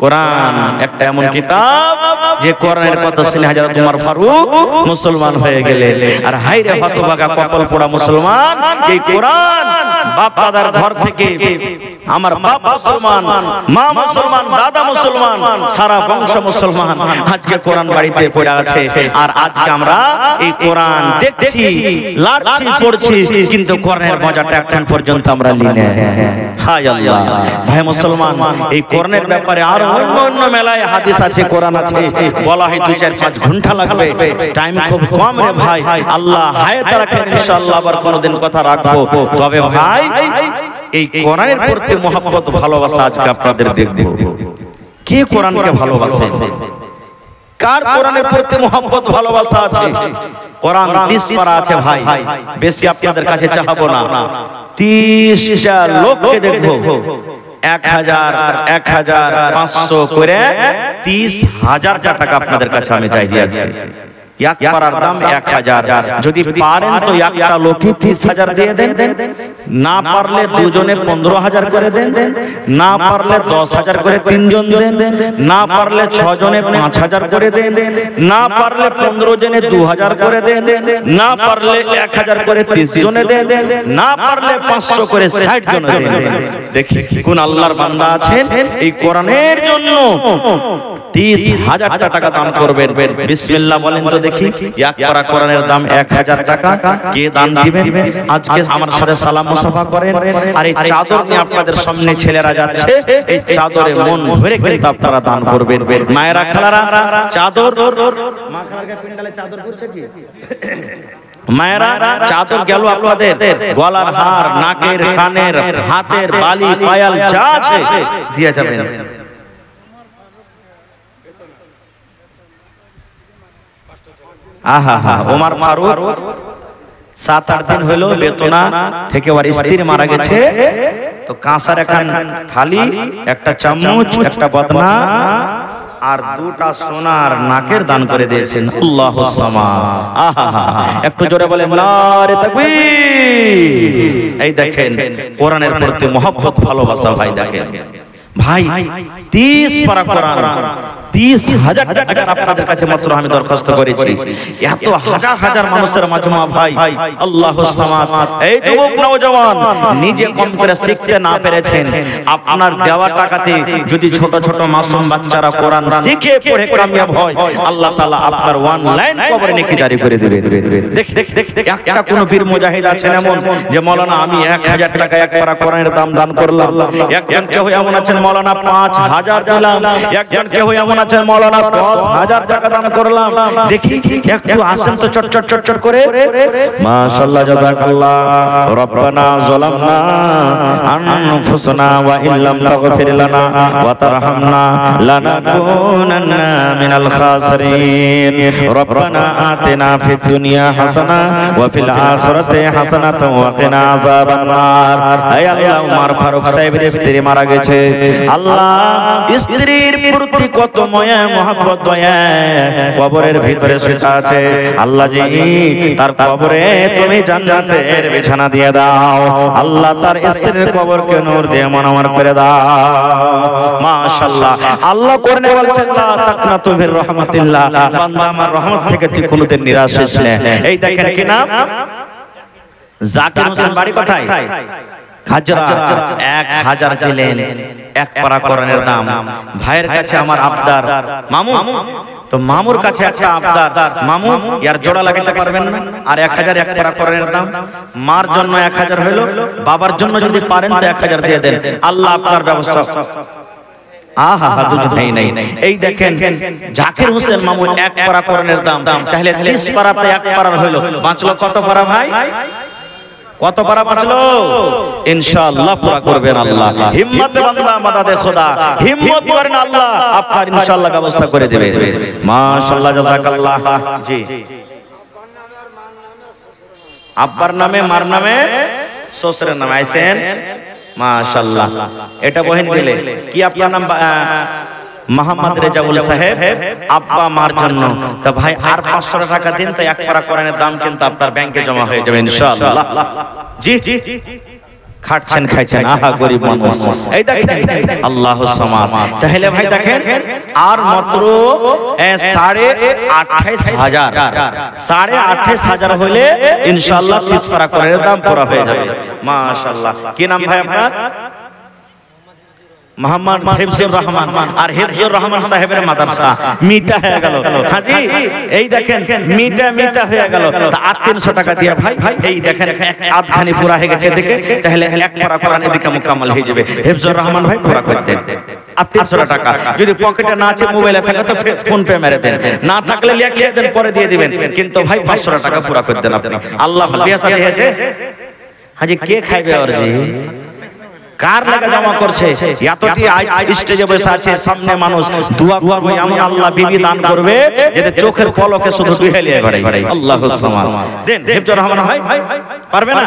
কোরআন একটা এমন কিতাব, যে কোরআনের কথা শুনে হযরত ওমর ফারুক মুসলমান হয়ে গেলেন। আর হায়রে হতভাগা কপাল পোড়া মুসলমান, এই কোরআন বাপ দাদার ঘর থেকে, আমার বাপ মুসলমান, মা মুসলমান, দাদা মুসলমান, সারা বংশ মুসলমান, আজকে কোরআন বাড়িতে পড়ে আছে। আর আজকে আমরা এই কোরআন দেখছি, লাড়ছি, পড়ছি, কিন্তু কোরআনের মজাটা এখন পর্যন্ত আমরা নিই না। হায় আল্লাহ! ভাই মুসলমান, এই কোরআনের ব্যাপারে আর অন্য অন্য মেলায় হাদিস আছে, কোরআন আছে, বলা হয় 2-4-5 ঘন্টা লাগবে, টাইম খুব কম রে ভাই। আল্লাহ হায়াত রাখেন, ইনশাআল্লাহ আবার কোনদিন কথা রাখবো। তবে ভাই, এই কোরআনের প্রতি মহব্বত, ভালোবাসা আজকে আপনাদের দেখব। কে কোরআনকে ভালোবাসে? কার কোরআনের প্রতি মহব্বত, ভালোবাসা আছে? কোরআন 30 পারা আছে ভাই, বেশি আপনাদের কাছে চাহাবো না। 30টা লোককে দেখবো, 1500 করে 30,000 টাকা আপনাদের কাছে আমি চাইছি আজকে। এক পারার দাম 1000। যদি পারেন তো একটা লোকে 30,000 দিয়ে দেন, না পারলে দুজনে 15,000 করে দেন, না পারলে 10,000 করে তিনজন দেন, না পারলে 6 জনে 5,000 করে দেন, না পারলে 15 জনে 2,000 করে দেন, না পারলে 1,000 করে 30 জনে দেন, না পারলে 500 করে 60 জনে দেন। দেখি কোন আল্লাহর বান্দা আছেন এই কোরআনের জন্য 30,000 টাকা দান করবেন। বিসমিল্লাহ বলেন তো দেখি। এক পারা কোরআনের দাম 1000 টাকা। কে দান দিবেন? আজকে আমার সাথে সালাম মুসাফা করেন। আর এই চাদর নিয়ে আপনাদের সামনে ছেলেরা যাচ্ছে, এই চাদরে মন ভরে কিন্তু আপনারা দান করবেন। মায়েরা খালারা চাদর, মা খালার পিন্ডালে চাদর করছে কি? মায়েরা চাদর গেল আপনাদের, গলার হার, নাকের, কানের, হাতের বালি, পায়াল যা আছে দিয়ে যাবেন। আহা, ওমর ফারুক 7-8 দিন হলো বেতনা থেকে ওর স্ত্রী মারা গেছে, তো কাঁসার একটা থালি, একটা চামচ, একটা বদনা আর 2টা সোনার নাকের দান করে দিয়েছেন। আল্লাহুস সামাদ। আহা, একটু জোরে বলেন নারে তাকবীর। এই দেখেন কোরআনের প্রতি মহব্বত, ভালোবাসা। ভাই দেখেন ভাই, 30 পারা কোরআন 30,000 টাকা আপনাদের কাছে মাত্র আমি দরখাস্ত করেছি। এত হাজার হাজার মানুষের মাজমা ভাই, আল্লাহুস সামাদ। এই যুবক নওজওয়ান নিজে কম করে শিখতে না পেরেছেন, আপনার দেওয়া টাকাতে যদি ছোট ছোট মাসুম বাচ্চারা কোরআন শিখে পড়ে কামিয়াব হয়, আল্লাহ তাআলা আপনার ওয়ান লাইন কবরে নেকি জারি করে দিবেন। দেখ একটা কোন বীর মুজাহিদ আছেন এমন যে মাওলানা আমি 1000 টাকা এক পারা কোরআনের দান করলাম। একজন কেউ এমন আছেন মাওলানা 5000 দিলাম। একজন কেউ এমন আছেন মাওলানা 10,000 টাকা দান করলাম। দেখি একটু আসেন তো চট করে। মাশাআল্লাহ, জাযাকাল্লাহ। রব্বানা যালামনা আনফুসানা ওয়া ইল্লাম তাগফির লানা ওয়া তারহামনা লানাকুনান্না মিনাল খাসিরিন। রব্বানা আতিনা ফিদ দুনিয়া হাসানা ওয়া ফিল আখিরাতি হাসানাতাও ওয়া কিনা আযাবান নার। হে আল্লাহ, ওমর ফারুক সাহেবের স্ত্রী মারা গেছে। আল্লাহ, স্ত্রীর প্রতি কত মায়া, মহব্বত, দয়া কবরের ভিতরে সেটা আছে। আল্লাহ জি, তার কবরে তুমি জান্নাতের বিছানা দিয়ে দাও। আল্লাহ, তার স্ত্রীর কবরকে নূর দিয়ে মনোমর করে দাও। মাশাআল্লাহ, আল্লাহ কোরআনে বলছেন লা তাকনাতু মির রাহমাতিল্লাহ, বান্দা আমার রহমত থেকে তুই কোনদিন নিরাশ হইস না। এই দেখেন কি নাম, জাকির হোসেন, বাড়ি কোথায়? খাজরা। 1000 দিলেন। এক পারা কোরআনের দাম। ভাইয়ের কাছে আমার আবদার, মামু, তো মামুর কাছে একটা আবদার, মামু ইয়ার জোড়া লাগাতে পারবেন না? আর 1000 এক পারা কোরআনের দাম। মার জন্য 1000 হলো, বাবার জন্য যদি পারেন তো 1000 দিয়ে দেন। আল্লাহ আপনার ব্যবস্থা। আহা, দুজন নাই। এই দেখেন জাকির হোসেন মামু এক পারা কোরআনের দাম, তাহলে 30 পারাতে এক পারার হলো, বাঁচলো কত পারা ভাই? কত পারা বাঁচলো? ইনশাআল্লাহ পুরা করবেন আল্লাহ। হিম্মতে বান্দা মাদাদে খোদা, হিম্মত করেন, আল্লাহ আপনার ইনশাআল্লাহ ব্যবস্থা করে দিবেন। মাশাআল্লাহ, জাযাকাল্লাহ। জি, আব্বার নামে, মার নামে, শ্বশুরের নামে আইছেন। মাশাআল্লাহ, এটা বহেন দিলে কি আপনার নাম? মোহাম্মদ রেজাউল সাহেব, আব্বা মার জন্য। তো ভাই আর 500 টাকা দিন, তো এক পারা কোরআনের দাম কিন্তু আপনার ব্যাংকে জমা হয়ে যাবে ইনশাআল্লাহ। জি, খাচ্ছেন খাইছেন, আহা গরিব মানুষ। এই দেখেন আল্লাহুস সামাদ। তাহলে ভাই দেখেন আর মাত্র 28,500, 28,500 হলে ইনশাআল্লাহ 30 পারা কোরআনের দাম পুরো হয়ে যাবে। মাশাআল্লাহ। কি নাম ভাই আপনার? মোহাম্মদ হিফজুর রহমান। আর হিফজুর রহমান সাহেবের মাদ্রাসা মিটা হয়ে গেল। হাজি, এই দেখেন মিটা হয়ে গেল। তা 300 টাকা দিয়ে ভাই, এই দেখেন আধখানি পুরা হয়ে গেছে দেখে, তাহলে এক পারা কোরআন এদিকে মুকাম্মাল হয়ে যাবে। হিফজুর রহমান ভাই পুরা করে দেন। 300 টাকা যদি পকেটে না আছে, মোবাইলে থাকে তো ফোন পে মেরে দেন, না থাকলে লিখে দেন, পরে দিয়ে দিবেন। কিন্তু ভাই 500 টাকা পুরা করে দেন আপনি। আল্লাহ বিয়া সাথে হয়েছে। হাজি কে খাইবে? আর জি কার লাগা জমা করছে? এতটি স্টেজে বসে আছে, সামনে মানুষ দোয়া করবে এমন আল্লাহ বিবি দান করবে যাতে চোখের পলকে শুধু দুহেলিয়ে গড়ে। আল্লাহুস সামাদ। দেন হিফজুর রহমান ভাই পারবে না?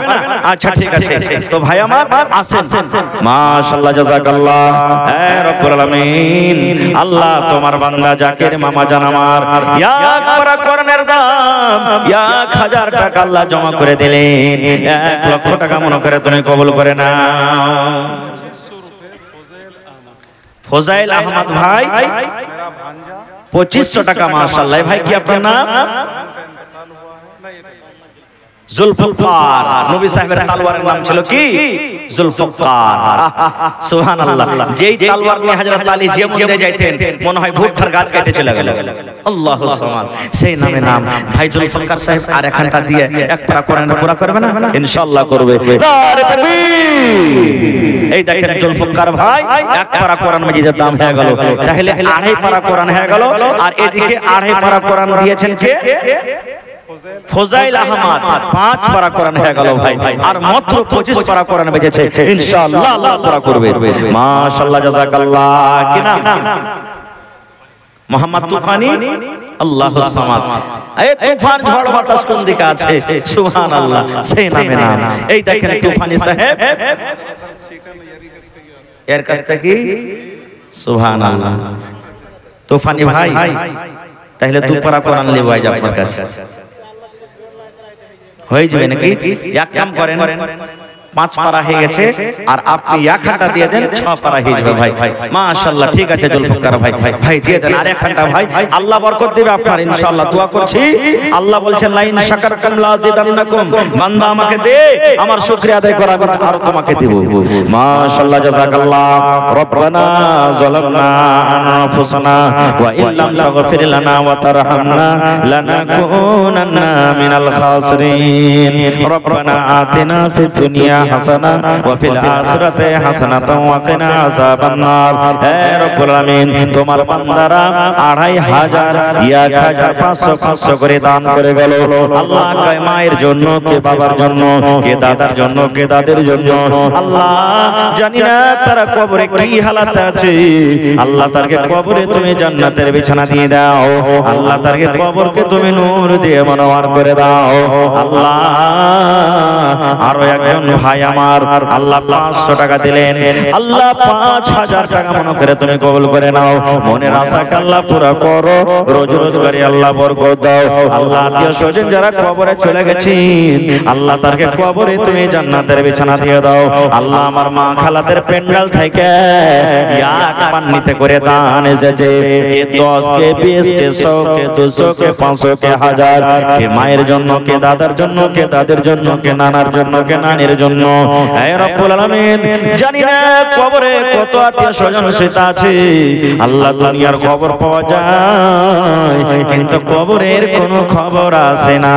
আচ্ছা ঠিক আছে। তো ভাই আমার আসেন, মাশাআল্লাহ জাযাকাল্লাহ। হে রব্বুল আলামিন, আল্লাহ তোমার বান্দা জাকির মামা জান আমার এক পারা কোরআনের দাম 1000 টাকা আল্লাহ জমা করে দিলেন। 1 লক্ষ টাকা মনে করে তুমি কবুল করে নাও। ফজাইল আহমদ ভাই 2500 টাকা। মাশাআল্লাহ। ভাই কি আপনার নাম? জুলফকার। নবী সাহেবের তলোয়ারের নাম ছিল কি? জুলফকার। সুবহানাল্লাহ। যেই তলোয়ার নিয়ে হযরত আলী যেমন যাইতেন মনে হয় ভুট্টার গাছ কেটে চলে গেল। আল্লাহুস সামাদ। সেই নামে নাম ভাই জুলফকার সাহেব। আর এখানটা দিয়ে এক পারা কোরআন পুরা করবে না? ইনশাআল্লাহ করবে। নারে তাকবীর। এই দেখেন জুলফকার ভাই এক পারা কোরআন মাজিদের দাম হয়ে গেল। তাহলে আড়াই পারা কোরআন হয়ে গেল। আর এদিকে আড়াই পারা কোরআন দিয়েছেন কে? ফজাইল আহমদ। 5 পারা কোরআন হয়ে গেল ভাই। আর মাত্র 25 পারা কোরআন বেজেছে। ইনশাআল্লাহ আল্লাহ পুরা করবে। মাশাআল্লাহ জাযাকাল্লাহ। কি নাম? মোহাম্মদ তুফানি। আল্লাহুস সামাদ। এই তুফান ঝড় বাতাস কোন দিকে আছে? সুবহানাল্লাহ। সেই নামে নাম। এই দেখেন তুফানি সাহেব এর কাছ থেকে। সুবহানাল্লাহ। তুফানি ভাই তাহলে 2 পারা কোরআন লিব আজ আপনার কাছে হয়ে যাবে নাকি? এক কাম করেন, 5 পারা হয়ে গেছে আর আপনি এক ঘন্টা দিয়ে দেন, 6 পারা হয়ে যাবে ভাই। মাশাআল্লাহ। ঠিক আছে জুলফকার ভাই, ভাই দিয়ে দেন আর এক ঘন্টা ভাই। আল্লাহ বরকত দিবে আপনার ইনশাআল্লাহ। দোয়া করছি। আল্লাহ বলছেন লাইন শাকারতুম লাযিদান্নাকুম। বান্দা আমাকে দে, আমার শুকরিয়া আদায় কর, আমি আরো তোমাকে দেব। মাশাআল্লাহ জাযাকাল্লাহ। রব্বানা যালামনা আনফুসানা ওয়া ইল্লাম তাগফির লানা ওয়া তারহামনা লানাকুনান্না মিনাল খাসিরিন। রব্বানা আতিনা ফিদ দুনিয়া হাসানা ওয়া ফিল আখিরাতি হাসানাতাও ওয়া কিনা আযাবান নার। হে রব্বুল আলামিন, তোমার বান্দারা 2500 1000 500 500 করে দান করে গেল। আল্লাহ কে মায়ের জন্য, কে বাবার জন্য, কে দাদার জন্য, কে দাদের জন্য। আল্লাহ জানি না তারা কবরে কি হালাতে আছে। আল্লাহ তারকে কবরে তুমি জান্নাতের বিছানা দিয়ে দাও। আল্লাহ তারকে কবরকে তুমি নূর দিয়ে মনোয়ার করে দাও। আল্লাহ আরো একজন ভাই আমার আল্লাহ 500 টাকা দিলেন। আল্লাহ 5000 টাকা মনে করে তুমি কবুল করে নাও। মনের আশাকে আল্লাহ পুরা করো, রোজ রোজগারি আল্লাহ বরকত দাও। আল্লাহ আত্মীয় স্বজন যারা কবরে চলে গেছেন, আল্লাহ তারকে কবরে তুমি জান্নাতের বিছানা দিয়ে দাও। আল্লাহ আমার মা খালাদের পেন্ডাল থেকে এক পান্নিতে করে দান এসেছে, কে 10 কে 20 কে 100 কে 200 কে 500 কে 1000, কে মায়ের জন্য, কে দাদার জন্য, কে দাদের জন্য, কে নানার জন্য, কে নানির জন্য। হে রব্বুল আলামিন, জানি না কবরে কত আত্মীয় স্বজন শুয়ে আছে। আল্লাহ দুনিয়ার খবর পাওয়া যায় কিন্তু কবরের কোনো খবর আসে না।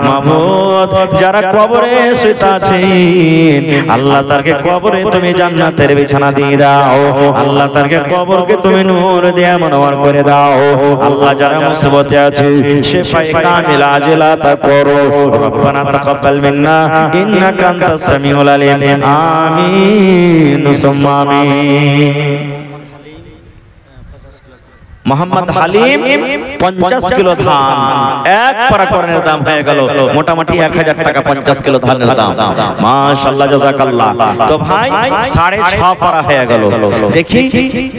মাবুদ যারা কবরে শুয়ে আছেন, আল্লাহ তারকে কবরে তুমি জান্নাতের বিছানা দিয়ে দাও। আল্লাহ তারকে কবরকে তুমি নূর দিয়ে মনোয়ার করে দাও। আল্লাহ যারা মুসিবতে আছে শিফায়ে কামিল আজিলা তা করো। রব্বানা তাকাব্বাল মিন্না ইন্নাকা আনতাস সামিউল আলিম। আমিন সুম্মা আমিন। মোহাম্মদ হালিম 50 কিলো ধান, এক পারা কোরআনের দাম হয়ে গেল মোটামুটি 1000 টাকা। 50 কিলো ধানের দাম। মাশাআল্লাহ জাযাকাল্লাহ। তো ভাই 6.5 পারা হয়ে গেল। দেখি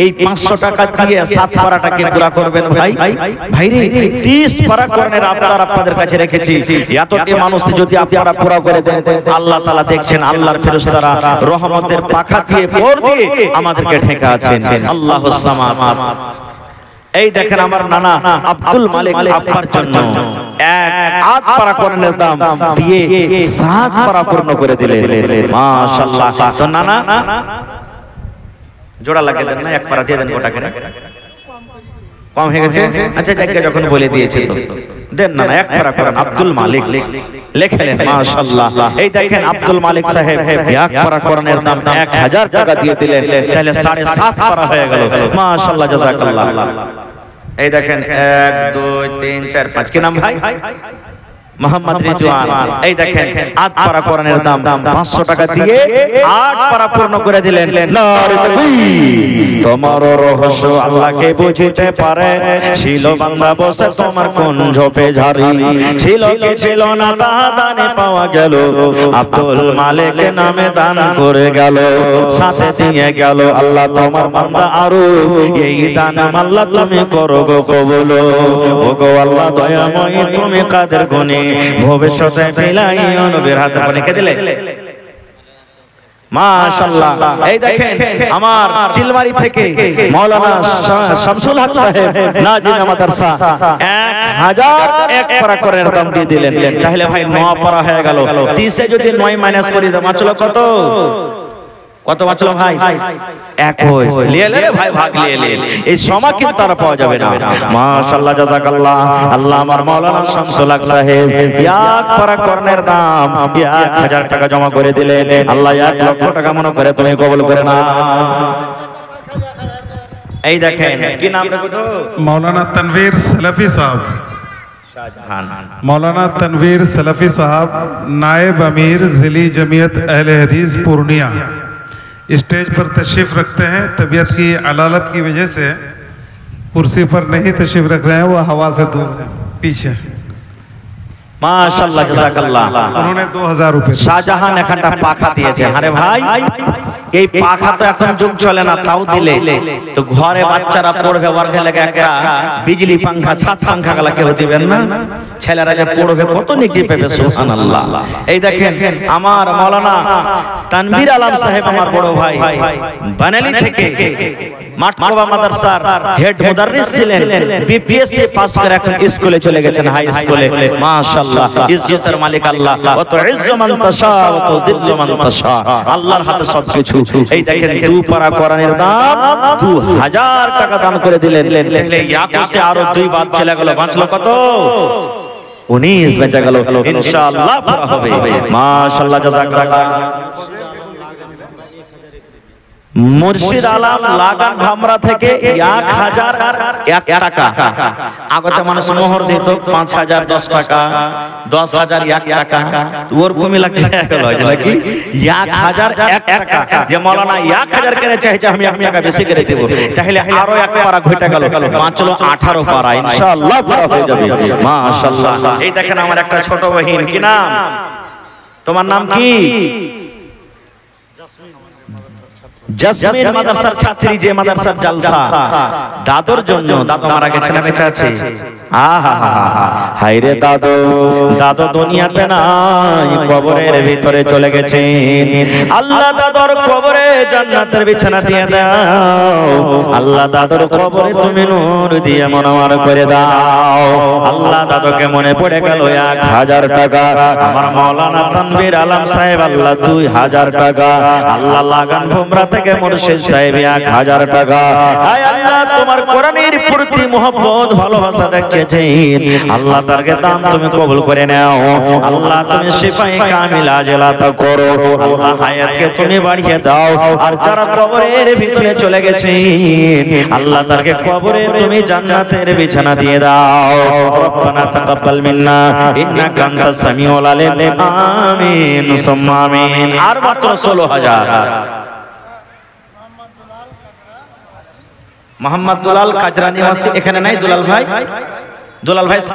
এই 500 টাকা দিয়ে 7 পারাটাকে পুরা করবেন ভাই। ভাইরে 30 পারা কোরআনের আবদার আপনাদের কাছে রেখেছি। এতটি মানুষ যদি আপনারা পুরা করে দেন, আল্লাহ তাআলা দেখছেন আল্লাহর ফেরেশতারা রহমতের পাখা দিয়ে ভর দিয়ে আমাদেরকে ঢেকে আছেন। আল্লাহুস সামাদ। এই দেখেন আমার নানা আব্দুল মালিক আব্বার জন্য 1 পারা কোরআনের দাম দিয়ে 7 পারা পূর্ণ করে দিলেন। মাশাআল্লাহ। তো নানা জোড়া লাগিয়ে দেন না, 1 পারা দিয়ে দেন গোটা করে। কম হয়ে গেছে? আচ্ছা যাকে যখন বলে দিয়েছে তো দেন না, 1 পারা কোরআন আব্দুল মালিক লেখেন। মাশাআল্লাহ। এই দেখেন আব্দুল মালিক সাহেব 1 পারা কোরআনের দাম 1000 টাকা দিয়ে দিলেন। তাহলে 7.5 পারা হয়ে গেল। মাশাআল্লাহ জাযাকাল্লাহ। এই দেখেন 1 2 3 4 5 কি নাম ভাই? মোহাম্মদ রিজওয়ান এই দেখেন 8 পারা কোরআনের দাম 500 টাকা দিয়ে 8 পারা পূর্ণ করে দিলেন। নারে তাকবীর। তোমার রহস্য আল্লাহকে বুঝিতে পারে, ছিল বান্দা বসে তোমার কোন ঝোপে ঝাড়ি, ছিল কি ছিল না তা দানে পাওয়া গেল, আব্দুল মালিক নামে দান করে গেল, সাথে দিয়ে গেল আল্লাহ তোমার বান্দা আরো, এই দান আল্লাহ তুমি করো গো কবুল। ও গো আল্লাহ দয়াময় তুমি কাদের গুণী, ভবিষ্যতে মিলাইও নবীর হাতে পানি কে দিলে মাশাআল্লাহ। এই দেখেন আমার চিলমারি থেকে মাওলানা শামসুল হক সাহেব নাজিম মাদ্রাসা 1001 পারা কোরআনের দাম দিয়ে দিলেন। তাহলে ভাই 9 পারা হয়ে গেল, 30 এ যদি 9 মাইনাস করি দাও মাছলো কত, কত বাঁচলো ভাই 21 লিয়ে লে ভাই, ভাগ লিয়ে লে, এই সময় কিন্তু তারা পাওয়া যাবে না। মাশাআল্লাহ জাযাকাল্লাহ। আল্লাহ আমার মাওলানা শামসুল হক সাহেব 1 পারা কোরআনের দাম 1000 টাকা জমা করে দিলেন। আল্লাহ 1 লক্ষ টাকা মনে করে তুমি কবুল করে না। এই দেখেন কি নাম রাখো তো, मौलाना तनवीर सलफी साहब, शाहजहान मौलाना तनवीर सलफी साहब नायब अमीर जिली जमीयत अहले हदीस पूर्णिया स्टेज पर तशरीफ रखते हैं। तबीयत की अलालत की वजह से कुर्सी पर नहीं तशरीफ रख रहे हैं, वो हवा से दूर हैं, पीछे। মাশাআল্লাহ জাযাকাল্লাহ। उन्होंने 2000 रुपये। শাহজাহান এখানটা পাখা দিয়েছে। আরে ভাই এই পাখা তো এখন যুগ চলে না, তাও দিলে তো ঘরে বাচ্চারা পড়বে, ওয়ার্কে লাগে একটা বিজলি পাঙ্খা ছাদ পাঙ্খা গলা কেউ দিবেন না, ছেলেরা যে পড়বে কত নেকি পাবে সুবহানাল্লাহ। এই দেখেন আমার মাওলানা তানভীর আলম সাহেব আমার বড় ভাই বানালি থেকে মাঠকোবা মাদ্রাসার হেড মুদাররিস ছিলেন, বিপিএসসি পাস করে এখন স্কুলে চলে গেছেন, হাই স্কুলে। মাশাআল্লাহ ইজ্জতের মালিক আল্লাহ, অত ইজ্জু মান তাশা ওয়া তুযিল্লু মান তাশা, আল্লাহর হাতে সবকিছু। এই দেখেন 2 পারা কোরআনের দাম 2000 টাকা দান করে দিলেন। তাহলে ইয়াকুসে আরো 2 বাদ চলে গেল, বাঁচলো কত 19 বেঁচে গেল, ইনশাআল্লাহ পুরো হবে। মাশাআল্লাহ জাযাকাল্লাহ। মুর্শিদ আলম লাগান ভামরা থেকে 1001 টাকা, আগতে মানুষ মোহর দিত 5000 10 টাকা 10000 1 টাকা, ওর কমই লাগছে নাকি 1001 টাকা। যে মাওলানা 1000 করে চাইছে আমি 1 টাকা বেশি করে দেব, তাহলে আরো 1 পারা ঘটে গেল, বাঁচলো 18 পারা, ইনশাআল্লাহ পুরো হয়ে যাবে। মাশাআল্লাহ। এই দেখেন আমার একটা ছোট বহিন, কি নাম তোমার, নাম কি? জসমিন মাদ্রাসার ছাত্রী, যে মাদ্রাসার জালসা, দাদুর জন্য, দাদু মারা গেছে না বেঁচে আছে? আহা হায় রে দাদু, দাদু দুনিয়াতে নাই, কবরের ভিতরে চলে গেছে। আল্লাহ দাদুর কবরে জান্নাতের বিছানা দিয়ে দাও, আল্লাহ দাদুর কবরে তুমি নূর দিয়ে মনোয়ার করে দাও। আল্লাহ দাদুকে মনে পড়ে গেল 1000 টাকা, আমার মাওলানা তানভীর আলম সাহেব আল্লাহ 2000 টাকা, আল্লাহ লাগান ভোমরা থেকে মুর্শিদ সাহেব 1000 টাকা। আয় আল্লাহ তোমার কোরআনের প্রতি মহব্বত ভালোবাসা দেখেছেন, আল্লাহ তারকে দাম তুমি কবুল করে নাও। আল্লাহ তুমি শিফায়ে কামিলা আজলাতা করো, আল্লাহ হায়াতকে তুমি বাড়িয়ে দাও। আর যারা কবরের ভিতরে চলে গেছেন আল্লাহ তারকে কবরে তুমি জান্নাতের বিছানা দিয়ে দাও। রব্বানা তাকাব্বাল মিন্না ইন্নাকা আনতাস সামিউল আলিম, আমিন সুম্মা আমিন। আর মাত্র 16000। মোহাম্মদ দুলাল কাজরা নিবাসী এখানে নাই, দুলাল ভাই, দুলাল ভাই